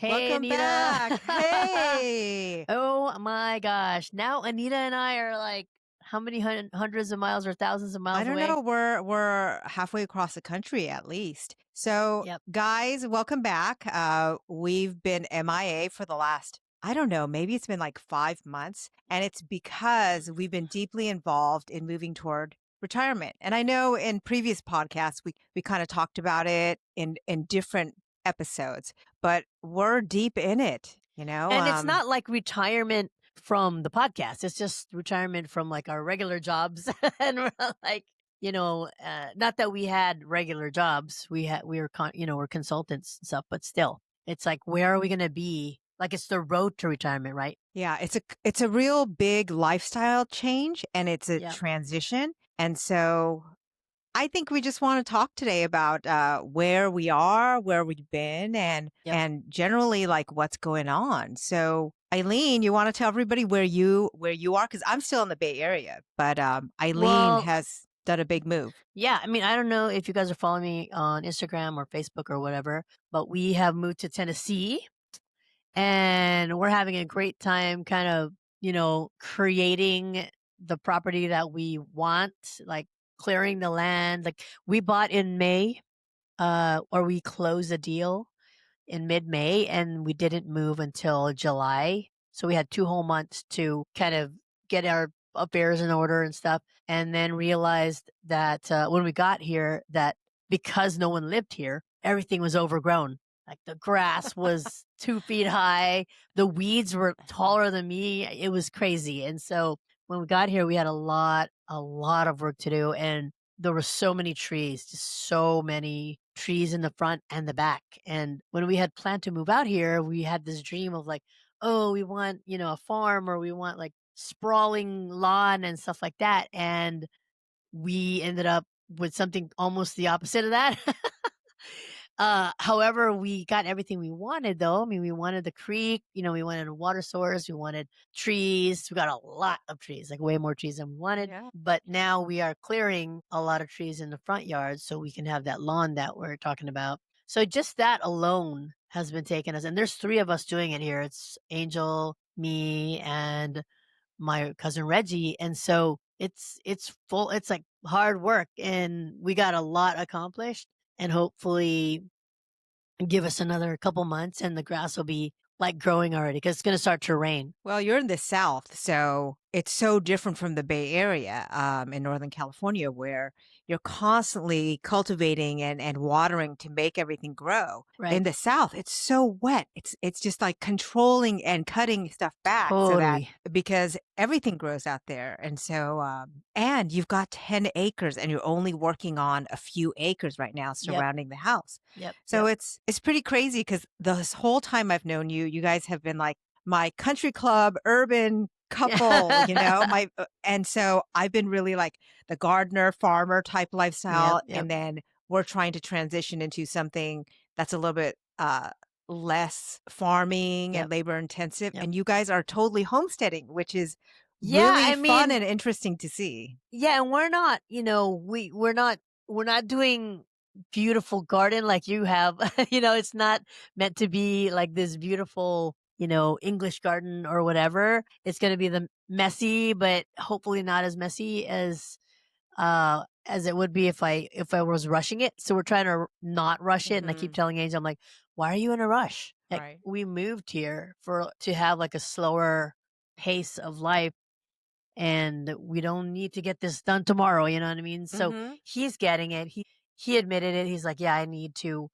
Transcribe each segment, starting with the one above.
Hey, Welcome Anita. back. Hey. Oh my gosh. Now Anita and I are like, how many hundreds of miles or thousands of I miles don't away? know. We're halfway across the country at least. So, Yep. guys, welcome back. We've been MIA for the last, I don't know, maybe it's been like 5 months, and it's because we've been deeply involved in moving toward retirement. And I know in previous podcasts we kind of talked about it in different episodes, but we're deep in it, you know. And it's not like retirement from the podcast. It's just retirement from like our regular jobs. And we're like, not that we had regular jobs. We're consultants and stuff, but still, it's like, where are we going to be? Like it's the road to retirement, right? Yeah, it's a real big lifestyle change and it's a Yeah. transition. And so I think we just want to talk today about where we are, where we've been, Yep. and generally like what's going on. So Aileen, you want to tell everybody where you are? Because I'm still in the Bay Area, but Aileen Well, has done a big move. yeah, I mean, I don't know if you guys are following me on Instagram or Facebook or whatever, but we have moved to Tennessee and we're having a great time kind of, creating the property that we want, like clearing the land. Like we bought in May, or we closed a deal in mid-May and we didn't move until July. So we had 2 whole months to kind of get our affairs in order and stuff. And then realized that when we got here, that because no one lived here, everything was overgrown. Like the grass was 2 feet high, the weeds were taller than me. It was crazy. And so when we got here, we had a lot of work to do. And there were so many trees, just so many trees in the front and the back. And when we had planned to move out here, we had this dream of like, oh, we want, a farm or we want like sprawling lawn and stuff like that. And we ended up with something almost the opposite of that. However, we got everything we wanted though. I mean, we wanted the creek, we wanted a water source, we wanted trees. We got a lot of trees, like way more trees than we wanted. Yeah. But now we are clearing a lot of trees in the front yard so we can have that lawn that we're talking about. So just that alone has been taking us, and there's 3 of us doing it here. It's Angel, me, and my cousin Reggie. And so it's full, it's like hard work and we got a lot accomplished, and hopefully give us another couple months and the grass will be like growing already because it's going to start to rain. Well, you're in the South, so it's so different from the Bay Area in Northern California, where you're constantly cultivating and watering to make everything grow. Right. In the South, it's so wet. It's just like controlling and cutting stuff back so that Totally. because everything grows out there, and so and you've got 10 acres, and you're only working on a few acres right now Yep. surrounding the house. Yep. So Yep. it's pretty crazy because this whole time I've known you, you guys have been like my country club urban couple, and so I've been really like the gardener farmer type Yep. lifestyle, Yep. and then we're trying to transition into something that's a little bit less farming and Yep. labor intensive, Yep. and you guys are totally homesteading, which is Yeah. really I fun mean, and interesting to see. yeah. And we're not, we're not doing beautiful garden like you have. It's not meant to be like this beautiful, English garden or whatever. It's going to be the messy, but hopefully not as messy as it would be if I was rushing it. So we're trying to not rush it. And I keep Mhm. telling Angel, I'm like, why are you in a rush? Like Right. we moved here to have like a slower pace of life, and we don't need to get this done tomorrow. You know what I mean? So Hmm. he's getting it. He admitted it. He's like, yeah, I need to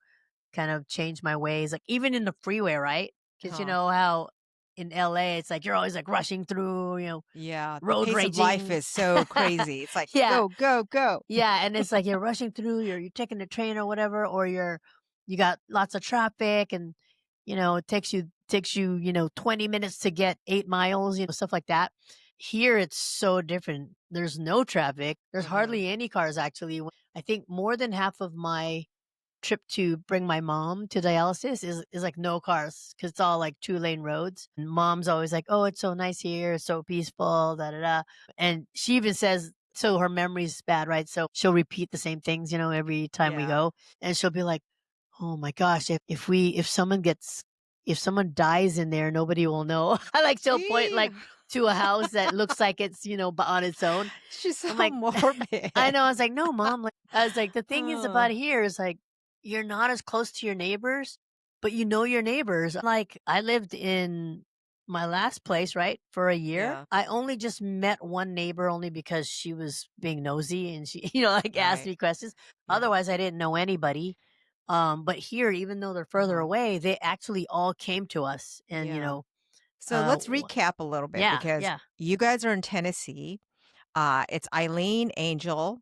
kind of change my ways. Like even in the freeway, right? Because you Huh. know how in LA it's like you're always like rushing through, Yeah, the road pace of life raging. is so crazy. It's like Yeah. go, go, go. Yeah, and it's like you're rushing through, you're taking the train or whatever, or you got lots of traffic, and it takes you 20 minutes to get 8 miles, stuff like that. Here it's so different. There's no traffic. There's Hmm. hardly any cars actually. I think more than half of my trip to bring my mom to dialysis is like no cars because it's all like 2 lane roads. And mom's always like, "Oh, it's so nice here, it's so peaceful, da da da." And she even says, so her memory's bad, right? So she'll repeat the same things, every time we Yeah. go, and she'll be like, "Oh my gosh, if someone gets if someone dies in there, nobody will know. I like she'll point, Gee, like, to a house that looks like it's, on its own. she's I'm so like morbid. I know, I was like, "No, mom," like, I was like, "The thing is Oh, about here is, like, you're not as close to your neighbors, but you know your neighbors." Like, I lived in my last place, right, for a year. yeah, I only just met one neighbor only because she was being nosy and she, like, asked right. me questions. Yeah. Otherwise, I didn't know anybody. But here, even though they're further Uh-huh. away, they actually all came to us and, Yeah. So uh, let's w recap a little bit yeah, because yeah. you guys are in Tennessee. It's Eileen, Angel,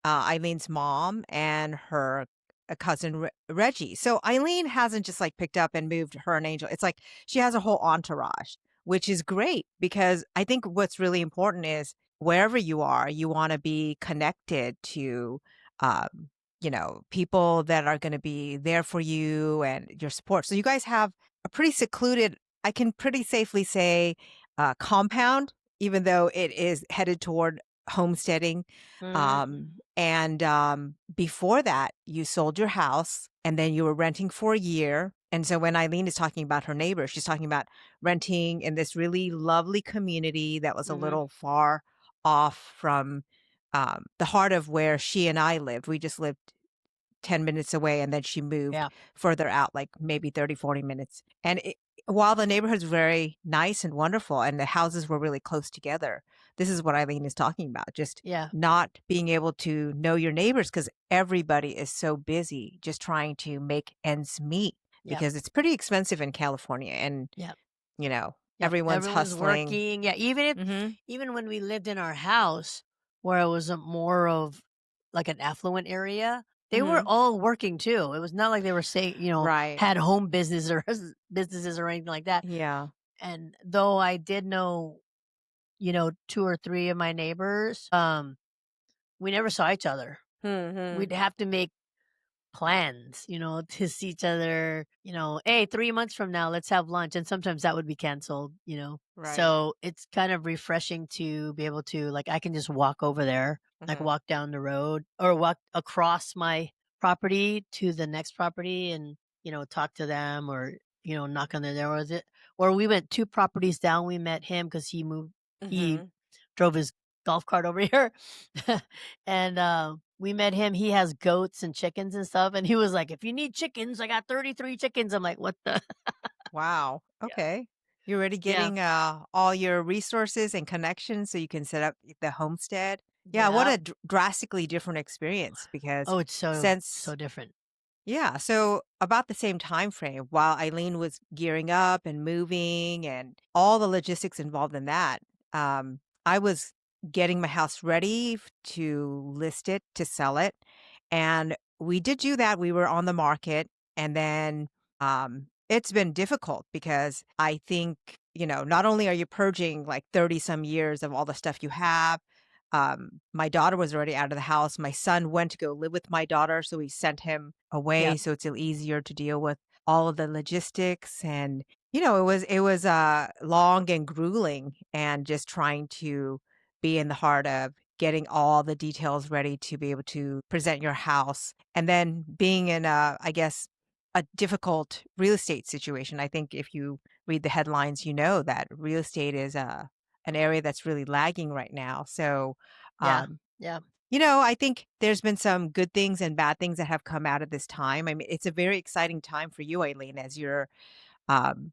Eileen's mom, and her cousin Reggie. So Eileen hasn't just like picked up and moved her and Angel. It's like she has a whole entourage, which is great because I think what's really important is wherever you are, you want to be connected to, um, people that are going to be there for you and your support. So you guys have a pretty secluded, I can pretty safely say, compound, even though it is headed toward homesteading. Mhm. And before that, you sold your house and then you were renting for a year. And so when Eileen is talking about her neighbor, she's talking about renting in this really lovely community that was a Mhm. little far off from the heart of where she and I lived. We just lived 10 minutes away and then she moved Yeah, further out, like maybe 30, 40 minutes. And while the neighborhood's very nice and wonderful and the houses were really close together, this is what Eileen is talking about. Just yeah, not being able to know your neighbors because everybody is so busy just trying to make ends meet yeah, because it's pretty expensive in California and, yeah. you know, Yep, everyone's everyone's hustling. working. Yeah, Hmm. even when we lived in our house where it was a more of like an affluent area, they were Hmm. all working too. It was not like they were saying, Right. had home business or businesses or anything like that. Yeah. And though I did know, two or three of my neighbors, we never saw each other. Hmm. We'd have to make plans, to see each other, "Hey, 3 months from now, let's have lunch," and sometimes that would be canceled. Right. So, it's kind of refreshing to be able to like, I can just walk over there, like, Hmm. walk down the road or walk across my property to the next property and, talk to them or, knock on their door with it. Or we went 2 properties down, we met him because he Hmm. drove his golf cart over here. And, we met him, he has goats and chickens and stuff, and he was like, "If you need chickens, I got 33 chickens." I'm like, "What the" Wow. Yeah. Okay. You're already Yeah. getting all your resources and connections so you can set up the homestead. Yeah. What Yeah. a drastically different experience because Oh, it's so since, different. yeah. So about the same time frame, while Eileen was gearing up and moving and all the logistics involved in that, I was getting my house ready to list it, to sell it. And we did do that. We were on the market. And then it's been difficult because I think, not only are you purging like 30 some years of all the stuff you have, my daughter was already out of the house. My son went to go live with my daughter, so we sent him Yeah. away so it's easier to deal with all of the logistics and it was long and grueling and just trying to be in the heart of getting all the details ready to be able to present your house and then being in a I guess a difficult real estate situation. I think if you read the headlines, you know that real estate is an area that's really lagging right now. So, Yeah. um, Yeah. I think there's been some good things and bad things that have come out of this time. I mean, it's a very exciting time for you, Aileen, as you're um,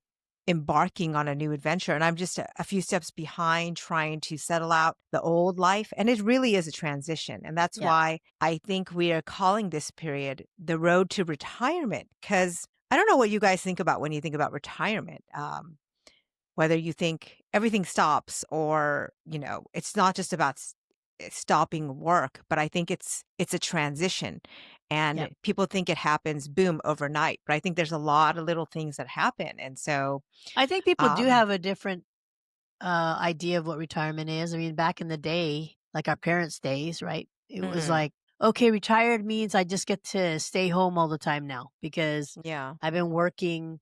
embarking on a new adventure. And I'm just a few steps behind trying to settle out the old life. And it really is a transition. And that's Yeah. why I think we are calling this period the road to retirement. Because I don't know what you guys think about when you think about retirement. Whether you think everything stops or, it's not just about stopping work, but I think it's a transition Yeah. and people think it happens boom overnight, but I think there's a lot of little things that happen. And so, I think people do um have a different, idea of what retirement is. I mean, back in the day, like our parents' days, right? It was mhm, like, "Okay, retired means I just get to stay home all the time now because yeah, I've been working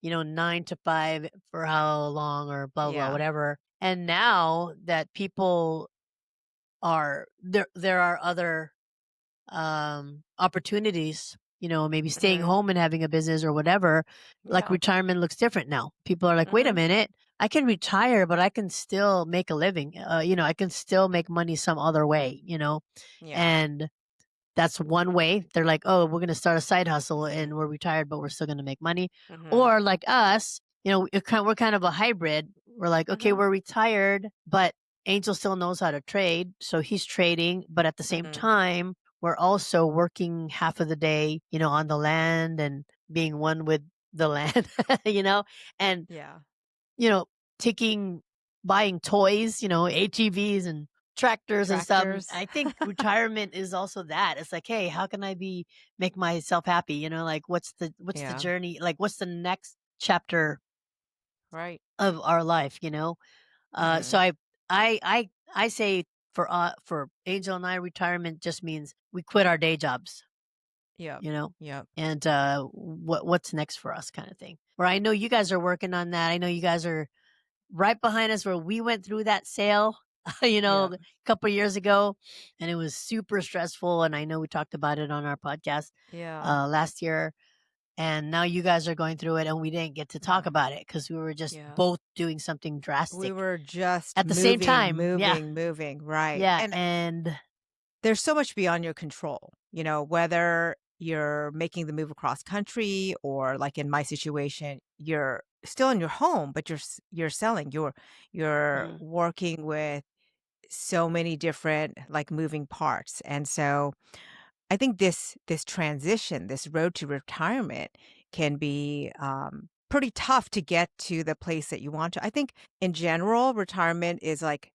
9 to 5 for how long or blah, blah, yeah, whatever. And now that people are there are other, opportunities, maybe staying Mhm. home and having a business or whatever, like Yeah. retirement looks different now. People are like, wait a Mhm. minute, I can retire, but I can still make a living. I can still make money some other way. Yeah. And that's one way. They're like, "Oh, we're gonna start a side hustle and we're retired, but we're still gonna make money." Mhm. Or like us, we're kind of a hybrid. We're like, "Okay, Mhm. we're retired, but Angel still knows how to trade, so he's trading, but at the same Mhm. time, we're also working half of the day, on the land and being one with the land, and Yeah. you know, taking buying toys, ATVs and tractors and stuff. And Tractors. I think retirement is also that. It's like, hey, how can I make myself happy? Like what's the Yeah. journey? Like what's the next chapter Right. of our life, So Mhm. I say for Angel and I, retirement just means we quit our day jobs, Yep. you know, Yep. and what's next for us kind of thing. Where I know you guys are working on that. I know you guys are right behind us where we went through that sale, Yep. a couple years ago, and it was super stressful. And I know we talked about it on our podcast Yeah. last year. And now you guys are going through it, and we didn't get to talk Yeah. about it because we were just Yeah. both doing something We drastic were just at the same moving, time. Yeah, moving, moving, right. yeah, And and there's so much beyond your control, whether you're making the move across country or like in my situation, you're still in your home, but you're selling. You're mm, working with so many different like moving parts. And so I think this transition, this road to retirement can be pretty tough to get to the place that you want to. I think in general, retirement is like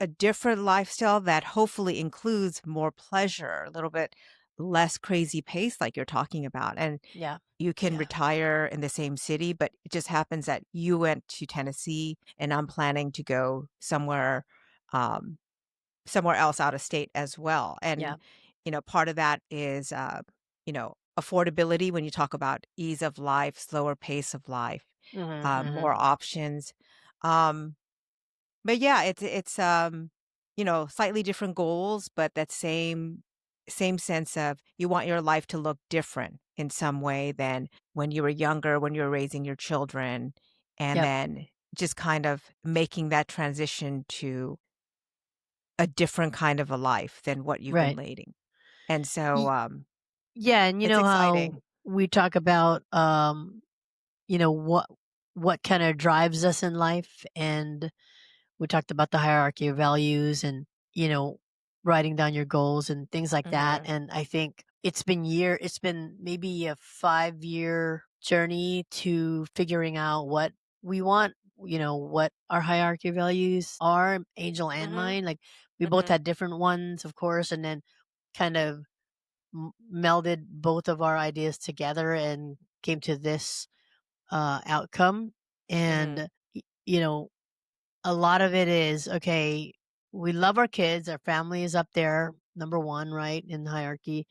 a different lifestyle that hopefully includes more pleasure, a little bit less crazy pace like you're talking about. And yeah, you can yeah, retire in the same city, but it just happens that you went to Tennessee and I'm planning to go um, somewhere else out of state as well. And, yeah, part of that is, affordability when you talk about ease of life, slower pace of life, more hmm. options. Um, but yeah, it's slightly different goals, but that same sense of you want your life to look different in some way than when you were younger, when you were raising your children, and Yep, then just kind of making that transition to a different kind of a life than what you've been right. leading. And so, Y- yeah, and you it's know how exciting. we talk about what kind of drives us in life, and we talked about the hierarchy of values and, writing down your goals and things like that. Mhm, And I think it's been maybe a 5-year journey to figuring out what we want, what our hierarchy of values are, Angel and mhm, mine. Like we both mhm, had different ones, of course, and then kind of melded both of our ideas together and came to this outcome. mhm, And, a lot of it is, okay, we love our kids, our family is up there, number 1, right, in the hierarchy.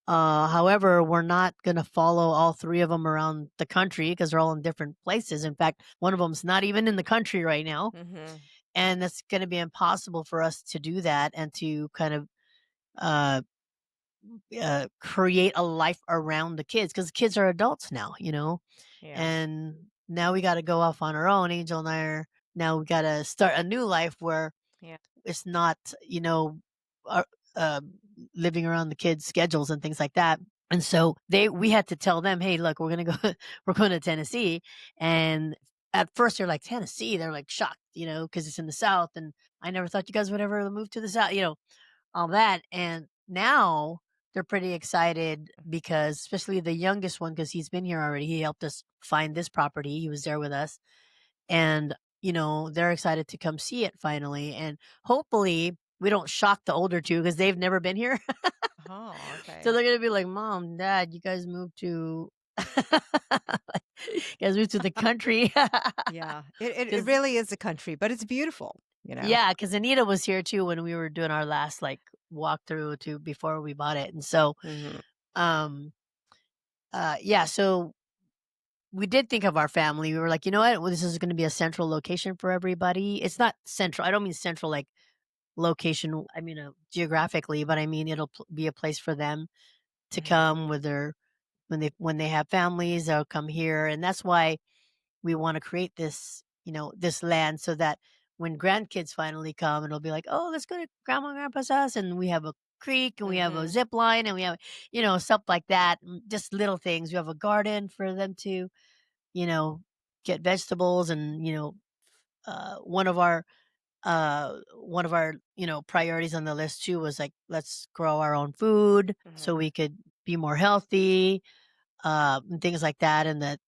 However, we're not gonna follow all 3 of them around the country because 'cause they're all in different places. In fact, one of them's not even in the country right now, mhm. and that's gonna be impossible for us to do that and to kind of, uh create a life around the kids because the kids are adults now, Yeah, and now we gotta go off on our own. Angel and I are now we gotta start a new life where yeah, it's not, our, living around the kids' schedules and things like that. And so we had to tell them, "Hey, look, we're gonna go, we're going to Tennessee." And at first, they're like, "Tennessee?" They're like shocked, because it's in the South, and I never thought you guys would ever move to the South, all that. And now they're pretty excited because, especially the youngest one, because he's been here already. He helped us find this property. He was there with us, and they're excited to come see it finally. And hopefully we don't shock the older two because they've never been here. oh, So okay. they're gonna be like, "Mom, Dad, you guys moved to you guys moved to the country." Yeah, it Because really is a country, but it's beautiful. yeah, because Anita was here too when we were doing our last like walkthrough to before we bought it. And so Mhm, um yeah, so we did think of our family. We were like, you know what? Well, this is going to be a central location for everybody. It's not central. I don't mean central like location. I mean, geographically, but I mean, it'll be a place for them to Mhm. come with their when they have families, they'll come here, and that's why we wanna create this, this land so that when grandkids finally come, it'll be like, "Oh, let's go to grandma and grandpa's house," and we have a creek, and we have a Mhm. zip line, and we have, stuff like that, just little things. We have a garden for them to, you know, get vegetables and, uh, one of our one of our, priorities on the list too was like, let's grow our own food so Mhm. we could be more healthy, and things like that, and that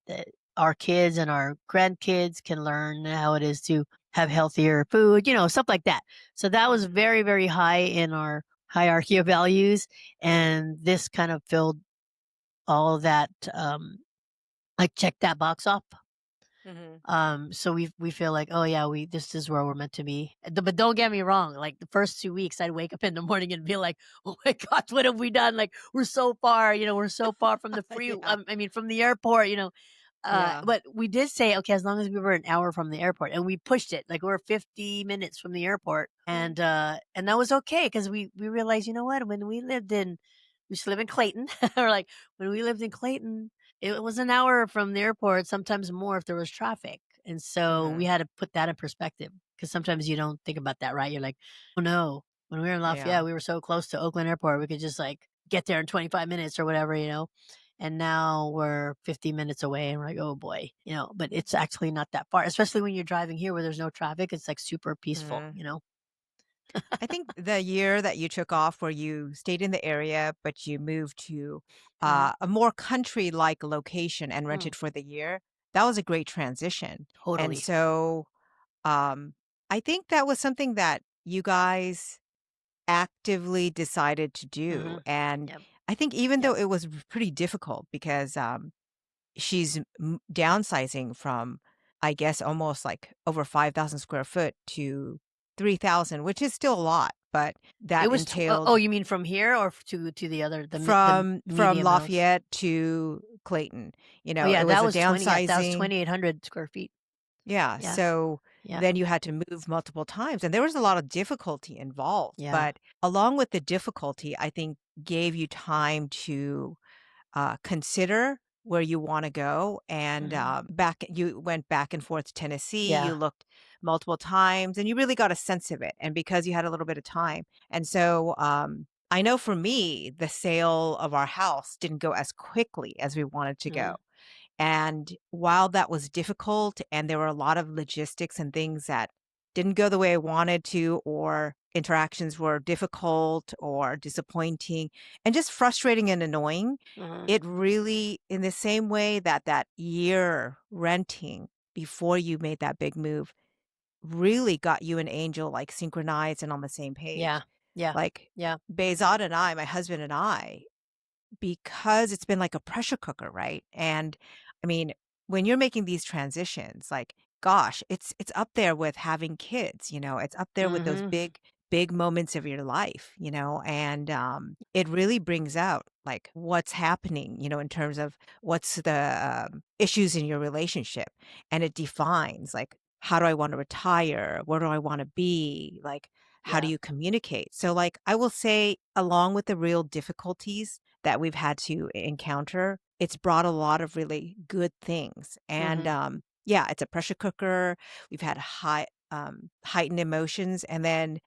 our kids and our grandkids can learn how it is to have healthier food, stuff like that. So that was Mhm. very, very high in our hierarchy of values, and this kind of filled all of that, like check that box off. Mhm. So we feel like, oh yeah, we this is where we're meant to be. But don't get me wrong, like the first 2 weeks, I'd wake up in the morning and be like, oh my gosh, what have we done? Like we're so far, we're so far from the Yeah. I mean, from the airport, Yeah. but we did say, okay, as long as we were an hour from the airport, and we pushed it, like we're 50 minutes from the airport, Mm. and that was okay because we realized, what, when we used to live in Clayton, or like when we lived in Clayton, it was an hour from the airport, sometimes more if there was traffic, and so we Mhm. had to put that in perspective because sometimes you don't think about that, right? You're like, oh no, when we were in Yeah. Lafayette, we were so close to Oakland Airport, we could just like get there in 25 minutes or whatever, and now we're 50 minutes away and we're like, "Oh boy," but it's actually not that far, especially when you're driving here where there's no traffic, it's like super peaceful, Mhm. I think the year that you took off where you stayed in the area, but you moved to Mhm. a more country-like location and Mm, rented for the year, that was a great transition. And totally. so, um, I think that was something that you guys actively decided to do. Mhm. And Yep, I think even though yep. it was pretty difficult because she's downsizing from, I guess, almost like over 5,000 square foot to 3,000, which is still a lot, but It that was oh, entailed you mean from here or to the other the from medium house? Lafayette to Clayton. You Oh, know, yeah, it was that a was downsizing. 2,800 square feet. Yeah, Yeah, so yeah, then you had to move multiple times, and there was a lot of difficulty involved, yeah. but along with the difficulty, I think gave you time to consider where you want to go. And Mhm. you went back and forth to Tennessee. You Yeah. looked multiple times, and you really got a sense of it. And because you had a little bit of time, and so I know for me, the sale of our house didn't go as quickly as we wanted to go. Mhm. And while that was difficult and there were a lot of logistics and things that didn't go the way I wanted to, or interactions were difficult or disappointing and just frustrating and annoying, Mhm. it really, in the same way that that year renting before you made that big move really got you and Angel like synchronized and on the same Yeah, page. yeah, Like yeah. Bezod and I, my husband and I, because it's been like a pressure cooker, right? And I mean, when you're making these transitions, like, gosh, it's up there with having kids, it's up there with those Mhm. big moments of your life, and it really brings out like what's happening, in terms of what's the issues in your relationship, and it defines like how do I want to retire? Where do I want to be? Like, how do Yeah. you communicate? So, like, I will say, along with the real difficulties that we've had to encounter, it's brought a lot of really good things. And Mhm. yeah, it's a pressure cooker. We've had heightened emotions, and then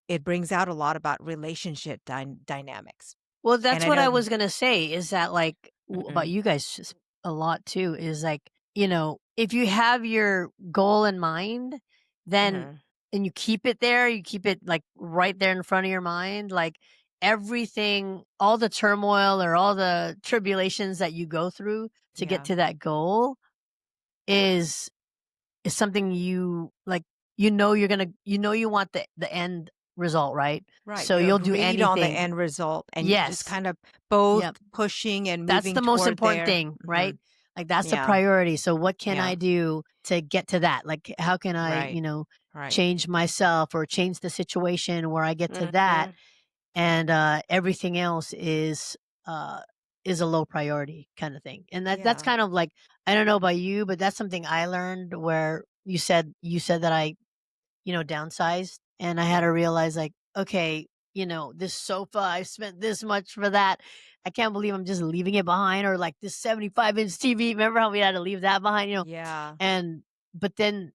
it brings out a lot about relationship dynamics. Well, And that's I what know. I was gonna say is that, like, about Mhm. you guys just a lot too is like, if you have your goal in mind, then Mhm. and you keep it there, you keep it like right there in front of your mind, like everything, all the turmoil or all the tribulations that you go through to get Yeah. to that goal is is something you like, you want the end result, right? Right. So You you'll do agreed on the anything. end result, and just Yes. kind of both Yep. pushing and That's moving the most toward important there. thing, right? Mhm. Like, that's the Yeah. priority. So what can Yeah. I do to get to that? Like, how can I, Right. Right. change myself or change the situation where I get to that, Mhm. and, everything else is a low priority kinda thing. And that's Yeah. kind of like, I don't know about you, but that's something I learned where you said that I, downsized, and I had to realize, like, okay, this sofa, I spent this much for that. I can't believe I'm just leaving it behind, or like this 75-inch TV. Remember how we had to leave that behind, Yeah. And but then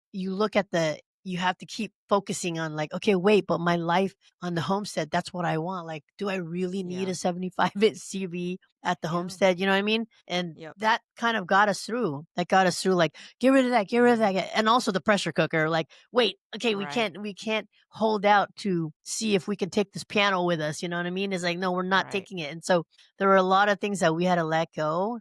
you have to keep focusing on like, okay, wait, but my life on the homestead, that's what I want. Like, do I really need Yeah. a 75-inch TV at the Yeah. homestead? You know what I mean? And Yep. that kind of got us through. That got us through like, get rid of that, get rid of that. And also the pressure cooker. Like, wait, okay, Right. we can't hold out to see if we can take this piano with us. You know what I mean? It's like, no, we're not Right. taking it. And so there were a lot of things that we had to let go,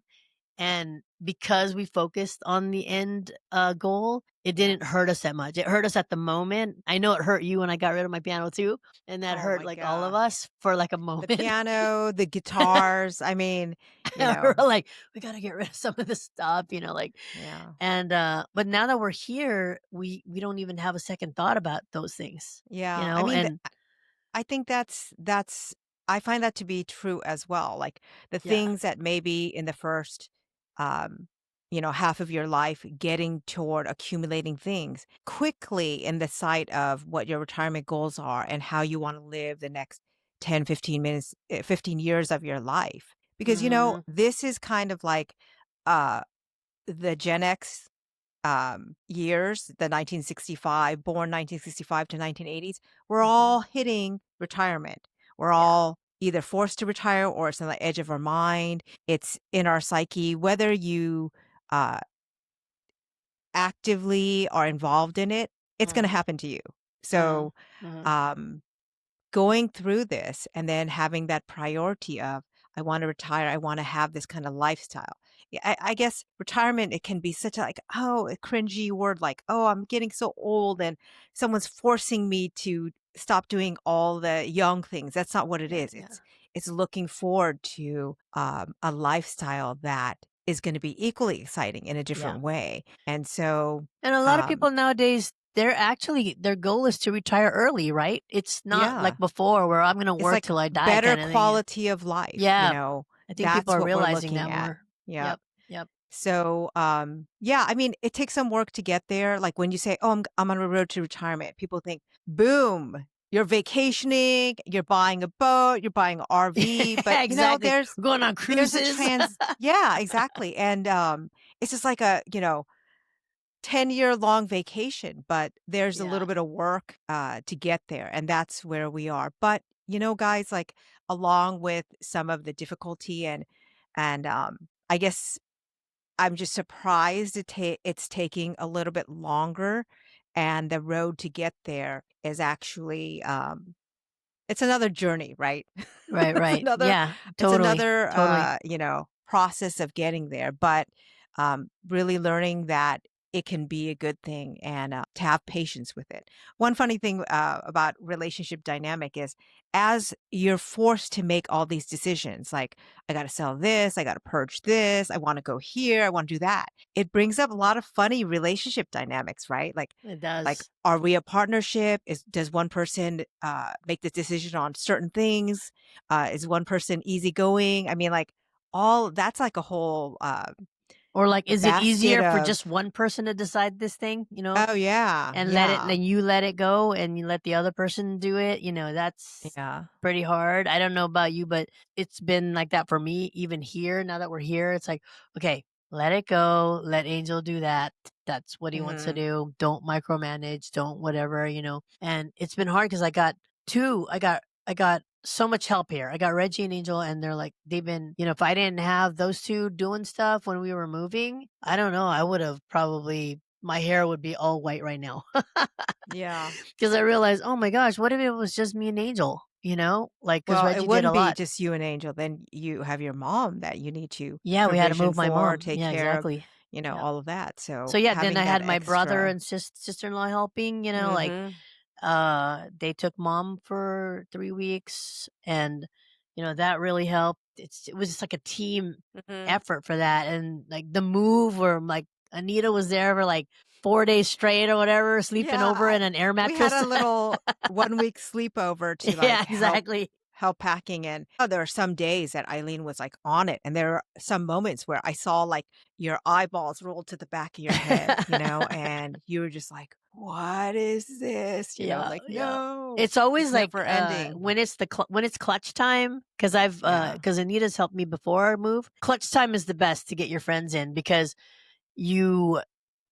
and because we focused on the end, goal, it Yeah. didn't hurt us that much. It hurt us at the moment. I know it hurt you when I got rid of my piano too, and that Oh hurt, my like, all of gosh. us for, like, a The moment. piano, the guitars, I mean, you We're know, like, "We gotta get rid of some of this stuff," yeah. but now that we're here, we don't even have a second thought about those things, Yeah. I mean, and I think that's I find that to be true as well. Like the yeah. things that maybe in the first um half of your life getting toward accumulating things quickly in the sight of what your retirement goals are and how you want to live the next 10, 15 minutes 15 years of your life. Because Mhm. this is kind of like uh the Gen X years, the 1965, born 1965 to 1980s, we're Mhm. all hitting retirement. We're Yeah. all either forced to retire or it's on the edge of our mind. It's in our psyche, whether you uh, actively are involved in it, it's going to Mhm. happen to you. Mhm. So, Mhm. um, going through this and then having that priority of I want to retire, I want to have this kind of lifestyle. Yeah, I guess retirement it can be such a like a cringy word like I'm getting so old and someone's forcing me to stop doing all the young things. That's not what it Yeah, is. yeah. It's looking forward to a lifestyle that is going to be equally exciting in a Yeah. different way. And so, And a lot of um, people nowadays, their goal is to retire early, right? It's not yeah, like before where I'm gonna it's work like till I die better kinda thing. quality of life, Yeah, I think people that's are what we're realizing looking that at. more. Yep. Yep, yep. So, yeah, I mean, it takes some work to get there. Like when you say, "Oh, I'm on a road to retirement," people think, "Boom, you're vacationing, you're buying a boat, you're buying an RV." But Exactly. We're going on there's a cruises. yeah, exactly, and it's just like a 10-year long vacation, but there's a Yeah, little bit of work to get there, and that's where we are. But guys, like along with some of the difficulty and I guess I'm just surprised it's taking a little bit longer, and the road to get there is actually it's another journey, right? right, It's right. another Yeah, it's totally, another, totally. process of getting there, but, really learning that it can be a good thing and, to have patience with it. One funny thing, about relationship dynamic is as you're forced to make all these decisions, like, "I gotta sell this, I gotta purge this, I wanna go here, I wanna do that," it brings up a lot of funny relationship dynamics, right? It Like, does. are we a partnership? Does one person make the decision on certain things? Is one person easygoing? I mean, like all that's like a whole Or like, is it basket easier for of just one person to decide this thing, oh yeah, and yeah, then you let it go and you let the other person do it, that's yeah. pretty hard. I don't know about you, but it's been like that for me even here. Now that we're here, it's like, okay, let it go. Let Angel do that. That's what he wants to Hmm. do. Don't micromanage. Don't whatever. And it's been hard because I got so much help here. I got Reggie and Angel, and they've been, if I didn't have those two doing stuff when we were moving, I don't know. I would have probably my hair would be all white right now. Yeah. Because I realized, oh my gosh, what if it was just me and Angel? Because Well, it Reggie did a wouldn't be lot. just you and Angel. Then you have your mom that you need to Yeah, we had to provision move my for, mom. take Yeah, care of, exactly. Yep. all of that. So So yeah, then having I that had my brother extra. and sister-in-law helping, Hmm. they took mom for 3 weeks, and that really helped. It was just like a team Hmm. effort for that, and like the move where like Anita was there for like 4 days straight or whatever, sleeping Yeah, over in an air we had mattress. a little 1 week sleepover to Yeah, like help exactly. help packing. And there are some days that Eileen was like on it. And there are some moments where I saw like your eyeballs roll to the back of your head, and you were just like, what is this? Yeah, Like, yeah. no, It's always it's like, never ending. when it's when it's clutch time, because Yeah. because Anita's helped me before I move. Clutch time is the best to get your friends in because you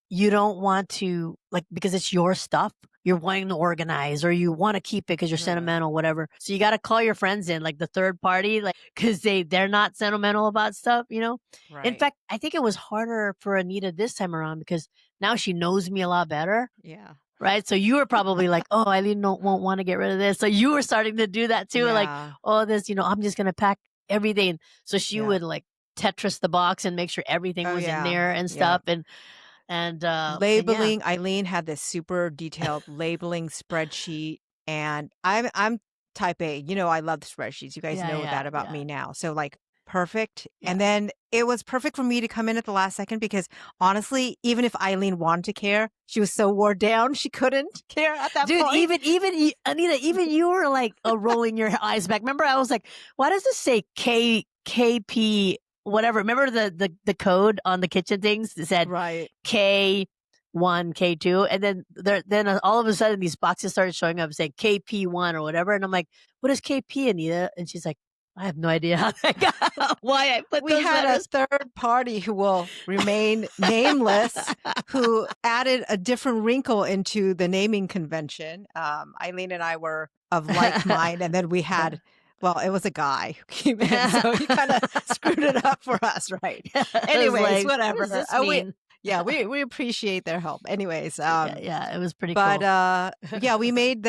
you don't want to like, because it's your stuff, you're wanting to organize or you wanna keep it because 'cause you're Mhm. sentimental, whatever. So you gotta call your friends in, like the third party, like, because they're not sentimental about stuff, you know? In Right. fact, I think it was harder for Anita this time around because now she knows me a lot better. Yeah. Right? So you were probably like, "Oh, Eileen don't won't wanna get rid of this." So you were starting to do that too, like, Yeah. "Oh, this, I'm just gonna pack everything." So she Yeah. would, like, Tetris the box and make sure everything Oh, was in yeah. there and Yeah. stuff, and yeah. Labeling, Eileen had this super detailed labeling spreadsheet, and I'm type A. I love spreadsheets. You guys Yeah, know yeah, that about yeah, me now. So like perfect. yeah. And then it was perfect for me to come in at the last second because honestly, even if Eileen wanted to care, she was so wore down she couldn't care at that Dude, point. even you Anita, even you were, like, rolling your eyes back. Remember, I was like, "Why does this say KP whatever?" Remember the code on the kitchen things that said Right. K1, K2, and then all of a sudden these boxes started showing up saying KP1 or whatever, and I'm like, "What is KP, Anita?" And she's like, "I have no idea how that got why I put We those had a letters." third party who will remain nameless, who added a different wrinkle into the naming convention. Eileen and I were of like mind, and then we had, well, it was a guy who came in, so he kind of screwed it up for us, right? I was Anyways, like, "What does whatever. this We, mean?" yeah, we appreciate their help. Anyways, Yeah, yeah, it was pretty but, cool. yeah, we made,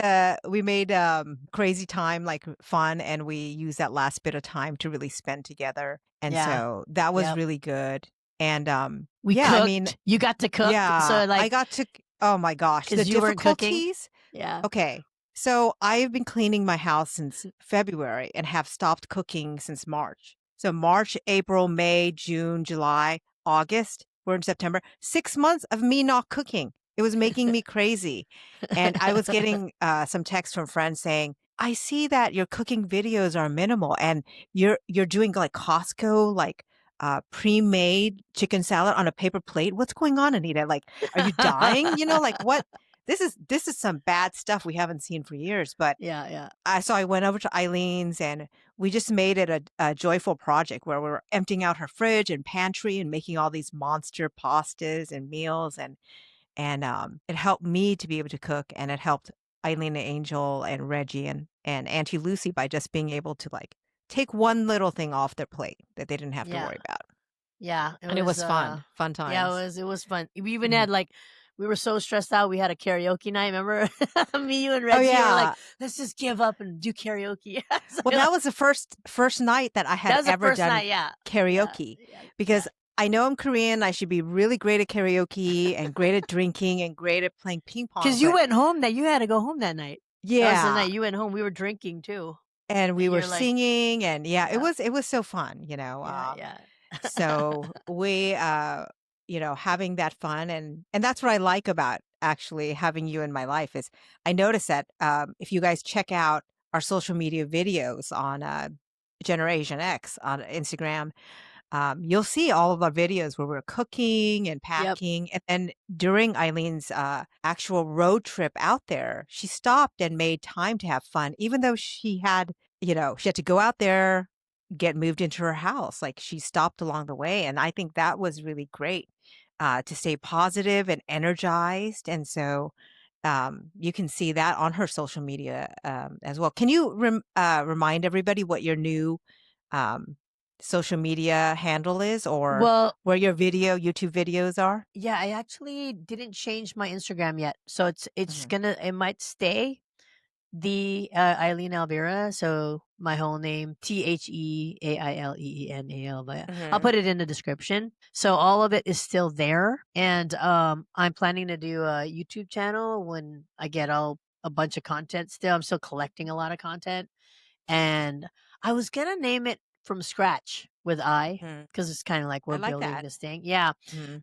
crazy time, like, fun, and we used that last bit of time to really spend together, and Yeah, so that was yep. really good, and, We yeah, I mean, cooked. You got to cook, yeah, so, I like, got to oh my gosh, the because you weren't cooking? difficulties? Yeah. Okay, so I've been cleaning my house since February and have stopped cooking since March. So March, April, May, June, July, August, we're in September, 6 months of me not cooking. It was making me crazy. And I was getting some texts from friends saying, I see that your cooking videos are minimal and you're doing like Costco, like pre-made chicken salad on a paper plate. What's going on, Anita? Like, are you dying? Like what? This is some bad stuff we haven't seen for years. But Yeah, yeah. I went over to Eileen's and we just made it a joyful project where we were emptying out her fridge and pantry and making all these monster pastas and meals and it helped me to be able to cook and it helped Eileen and Angel and Reggie and Auntie Lucy by just being able to like take one little thing off their plate that they didn't have to Yeah. worry about. Yeah, it And it was, was fun yeah, times. it was fun. We even Mhm. had, like we were so stressed out, we had a karaoke night, remember? Me, you, and Oh Reggie were like, yeah. "Let's just give up and do karaoke." So, Well, that was the first night that I that had was the ever first done night, yeah. Yeah, karaoke yeah, yeah. because I know I'm Korean, I should be really great at karaoke and great at drinking and great at playing ping pong, 'Cause you but went home that you had to go home that night. That was the yeah, night you went home, we were drinking too, and we and were you're like, singing and yeah, it yeah, was so fun, yeah, yeah. so we having that fun and that's what I like about actually having you in my life is I notice that if you guys check out our social media videos on Generation X on Instagram, you'll see all of our videos where we're cooking and Yep. packing. And then during Eileen's actual road trip out there, she stopped and made time to have fun, even though she had to go out there, get moved into her house. Like she stopped along the way. And I think that was really great to stay positive and energized. And so you can see that on her social media as well. Can you remind everybody what your new um, social media handle is or Well, where your YouTube videos are? yeah, I actually didn't change my Instagram yet, so Mhm. it might stay Eileen Alvera, so my whole name, TheAileneal, but I'll Mhm. put it in the description. So all of it is still there, and, I'm planning to do a YouTube channel when I get all a bunch of content still. I'm still collecting a lot of content, and I was gonna name it from scratch with Mhm. because it's kinda like I we're like building that. this thing. Yeah, Mhm.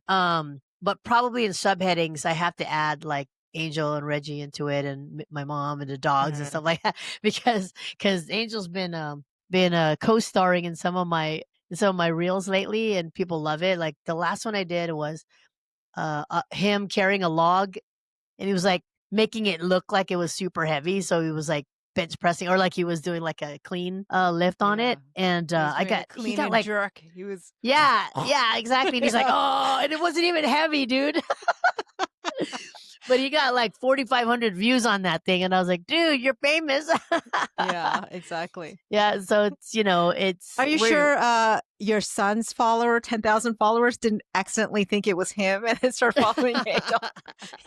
but probably in subheadings, I have to add, like Angel and Reggie into it, and my mom and the dogs and stuff Mhm. like that because Angel's been co-starring in some of my reels lately, and people love it. Like the last one I did was him carrying a log, and he was like making it look like it was super heavy, so he was like bench pressing or like he was doing like a clean lift on it, Yeah. and He was I doing a got he clean got and like jerk. He was yeah, yeah, exactly. And he's like, Yeah. "Oh," and it wasn't even heavy, dude. But he got like 4,500 views on that thing, and I was like, "Dude, you're famous." Yeah, exactly. Yeah, so it's it's Are you we're sure your son's follower, 10,000 followers, didn't accidentally think it was him and then start following Angel?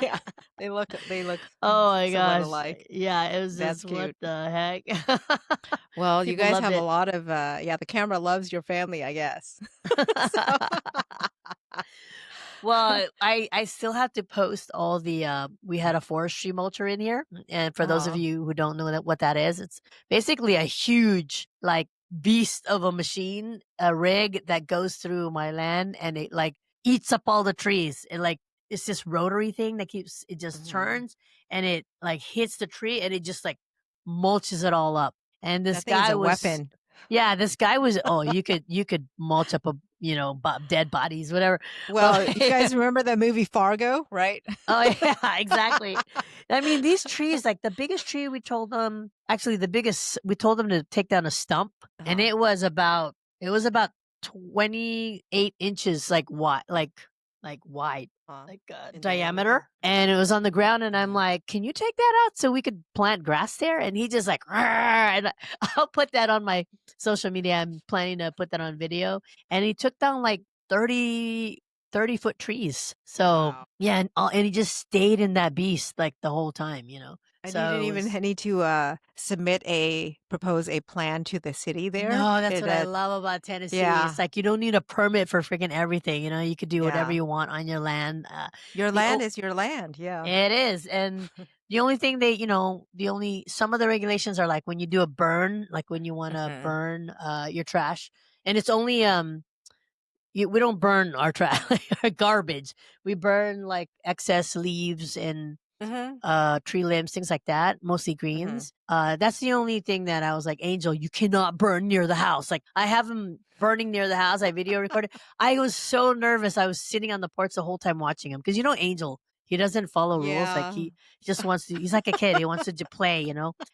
Yeah, they look Oh my somewhat gosh. alike. Yeah, it was That's just what cute. the heck? Well, you People guys loved have a it. lot of yeah, the camera loves your family, I guess. So Well, I still have to post all the we had a forestry mulcher in here. And for those of uh you who don't know what that is, it's basically a huge like beast of a machine, a rig that goes through my land and it like eats up all the trees. And like it's this rotary thing that keeps it just Mhm. turns and it like hits the tree and it just like mulches it all up. And this That thing is guy a was weapon. yeah, this guy was oh, you could mulch up a dead bodies, whatever. Well, Well, you guys remember the movie Fargo, right? oh yeah, exactly. I mean, these trees, like the biggest tree we told them, actually the biggest we told them to take down a stump, and Uh-huh. it was about 28 inches like wide, like In diameter. diameter. And it was on the ground, and I'm Wow. like, "Can you take that out so we could plant grass there?" And he just like, "Rrr," and I'll put that on my social media. I'm planning to put that on video. And he took down like 30-foot trees. So Wow. yeah, and he just stayed in that beast like the whole time. And you didn't So it even was need to propose a plan to the city there? no, that's Did what I that love about Tennessee. It's Yeah. like you don't need a permit for freaking everything. You could do whatever Yeah. you want on your land. Your The land o- is your land, yeah. it is, and the only thing the only some of the regulations are like when you do a burn, like when you want to Mhm. burn your trash, and it's only we don't burn our trash, our garbage. We burn like excess leaves and Mhm. tree limbs, things like that, mostly Mhm. greens. That's the only thing that I was like, Angel, you cannot burn near the house. Like I have him burning near the house. I video recorded. I was so nervous. I was sitting on the porch the whole time watching him because Angel. He doesn't follow rules. Like Yeah. he just wants to. He's like a kid. He wants to play.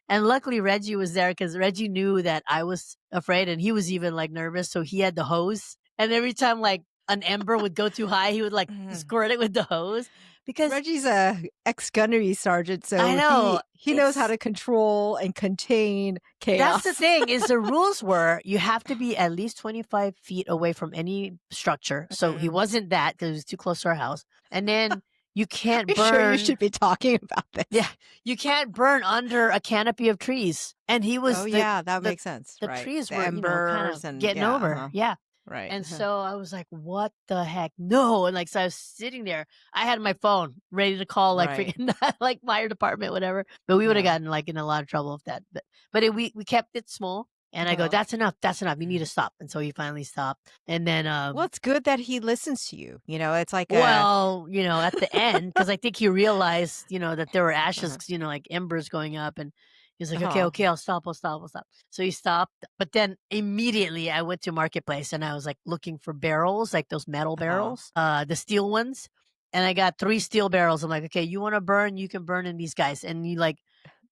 And luckily Reggie was there because Reggie knew that I was afraid, and he was even like nervous. So he had the hose, and every time like an ember would go too high, he would like Mhm. squirt it with the hose because Reggie's a ex-gunnery sergeant, I so know he knows how it's to control and contain that's the chaos. thing is the rules were you have to be at least 25 feet away from any structure. So he Mhm. wasn't that because he was too close to our house. And then you can't Are you sure you burn. should be talking about this? Yeah, you can't burn under a canopy of trees. And he Oh, was yeah, that the makes sense, the right. trees The were, kind embers of and getting yeah, over. uh-huh, Yeah. right. And so I was like, "What the heck? No!" And like, so I was sitting there. I had my phone ready to call, like Right. freaking, like fire department, whatever. But we would have Yeah. gotten like in a lot of trouble with that. But we kept it small. And I go, Uh-huh. "That's enough. That's enough. You need to stop." And so he finally stopped. And then, Well, it's good that he listens to you, it's like a well, at the end, because I think he realized, that there were ashes, Uh-huh. like embers going up, and he's like, "Okay, Uh-huh. okay, I'll stop, I'll stop, I'll stop." So he stopped, but then immediately I went to marketplace and I was like looking for barrels, like those metal Uh-huh. barrels, the steel ones, and I got 3 steel barrels. I'm like, "Okay, you want to burn? You can burn in these guys," and you like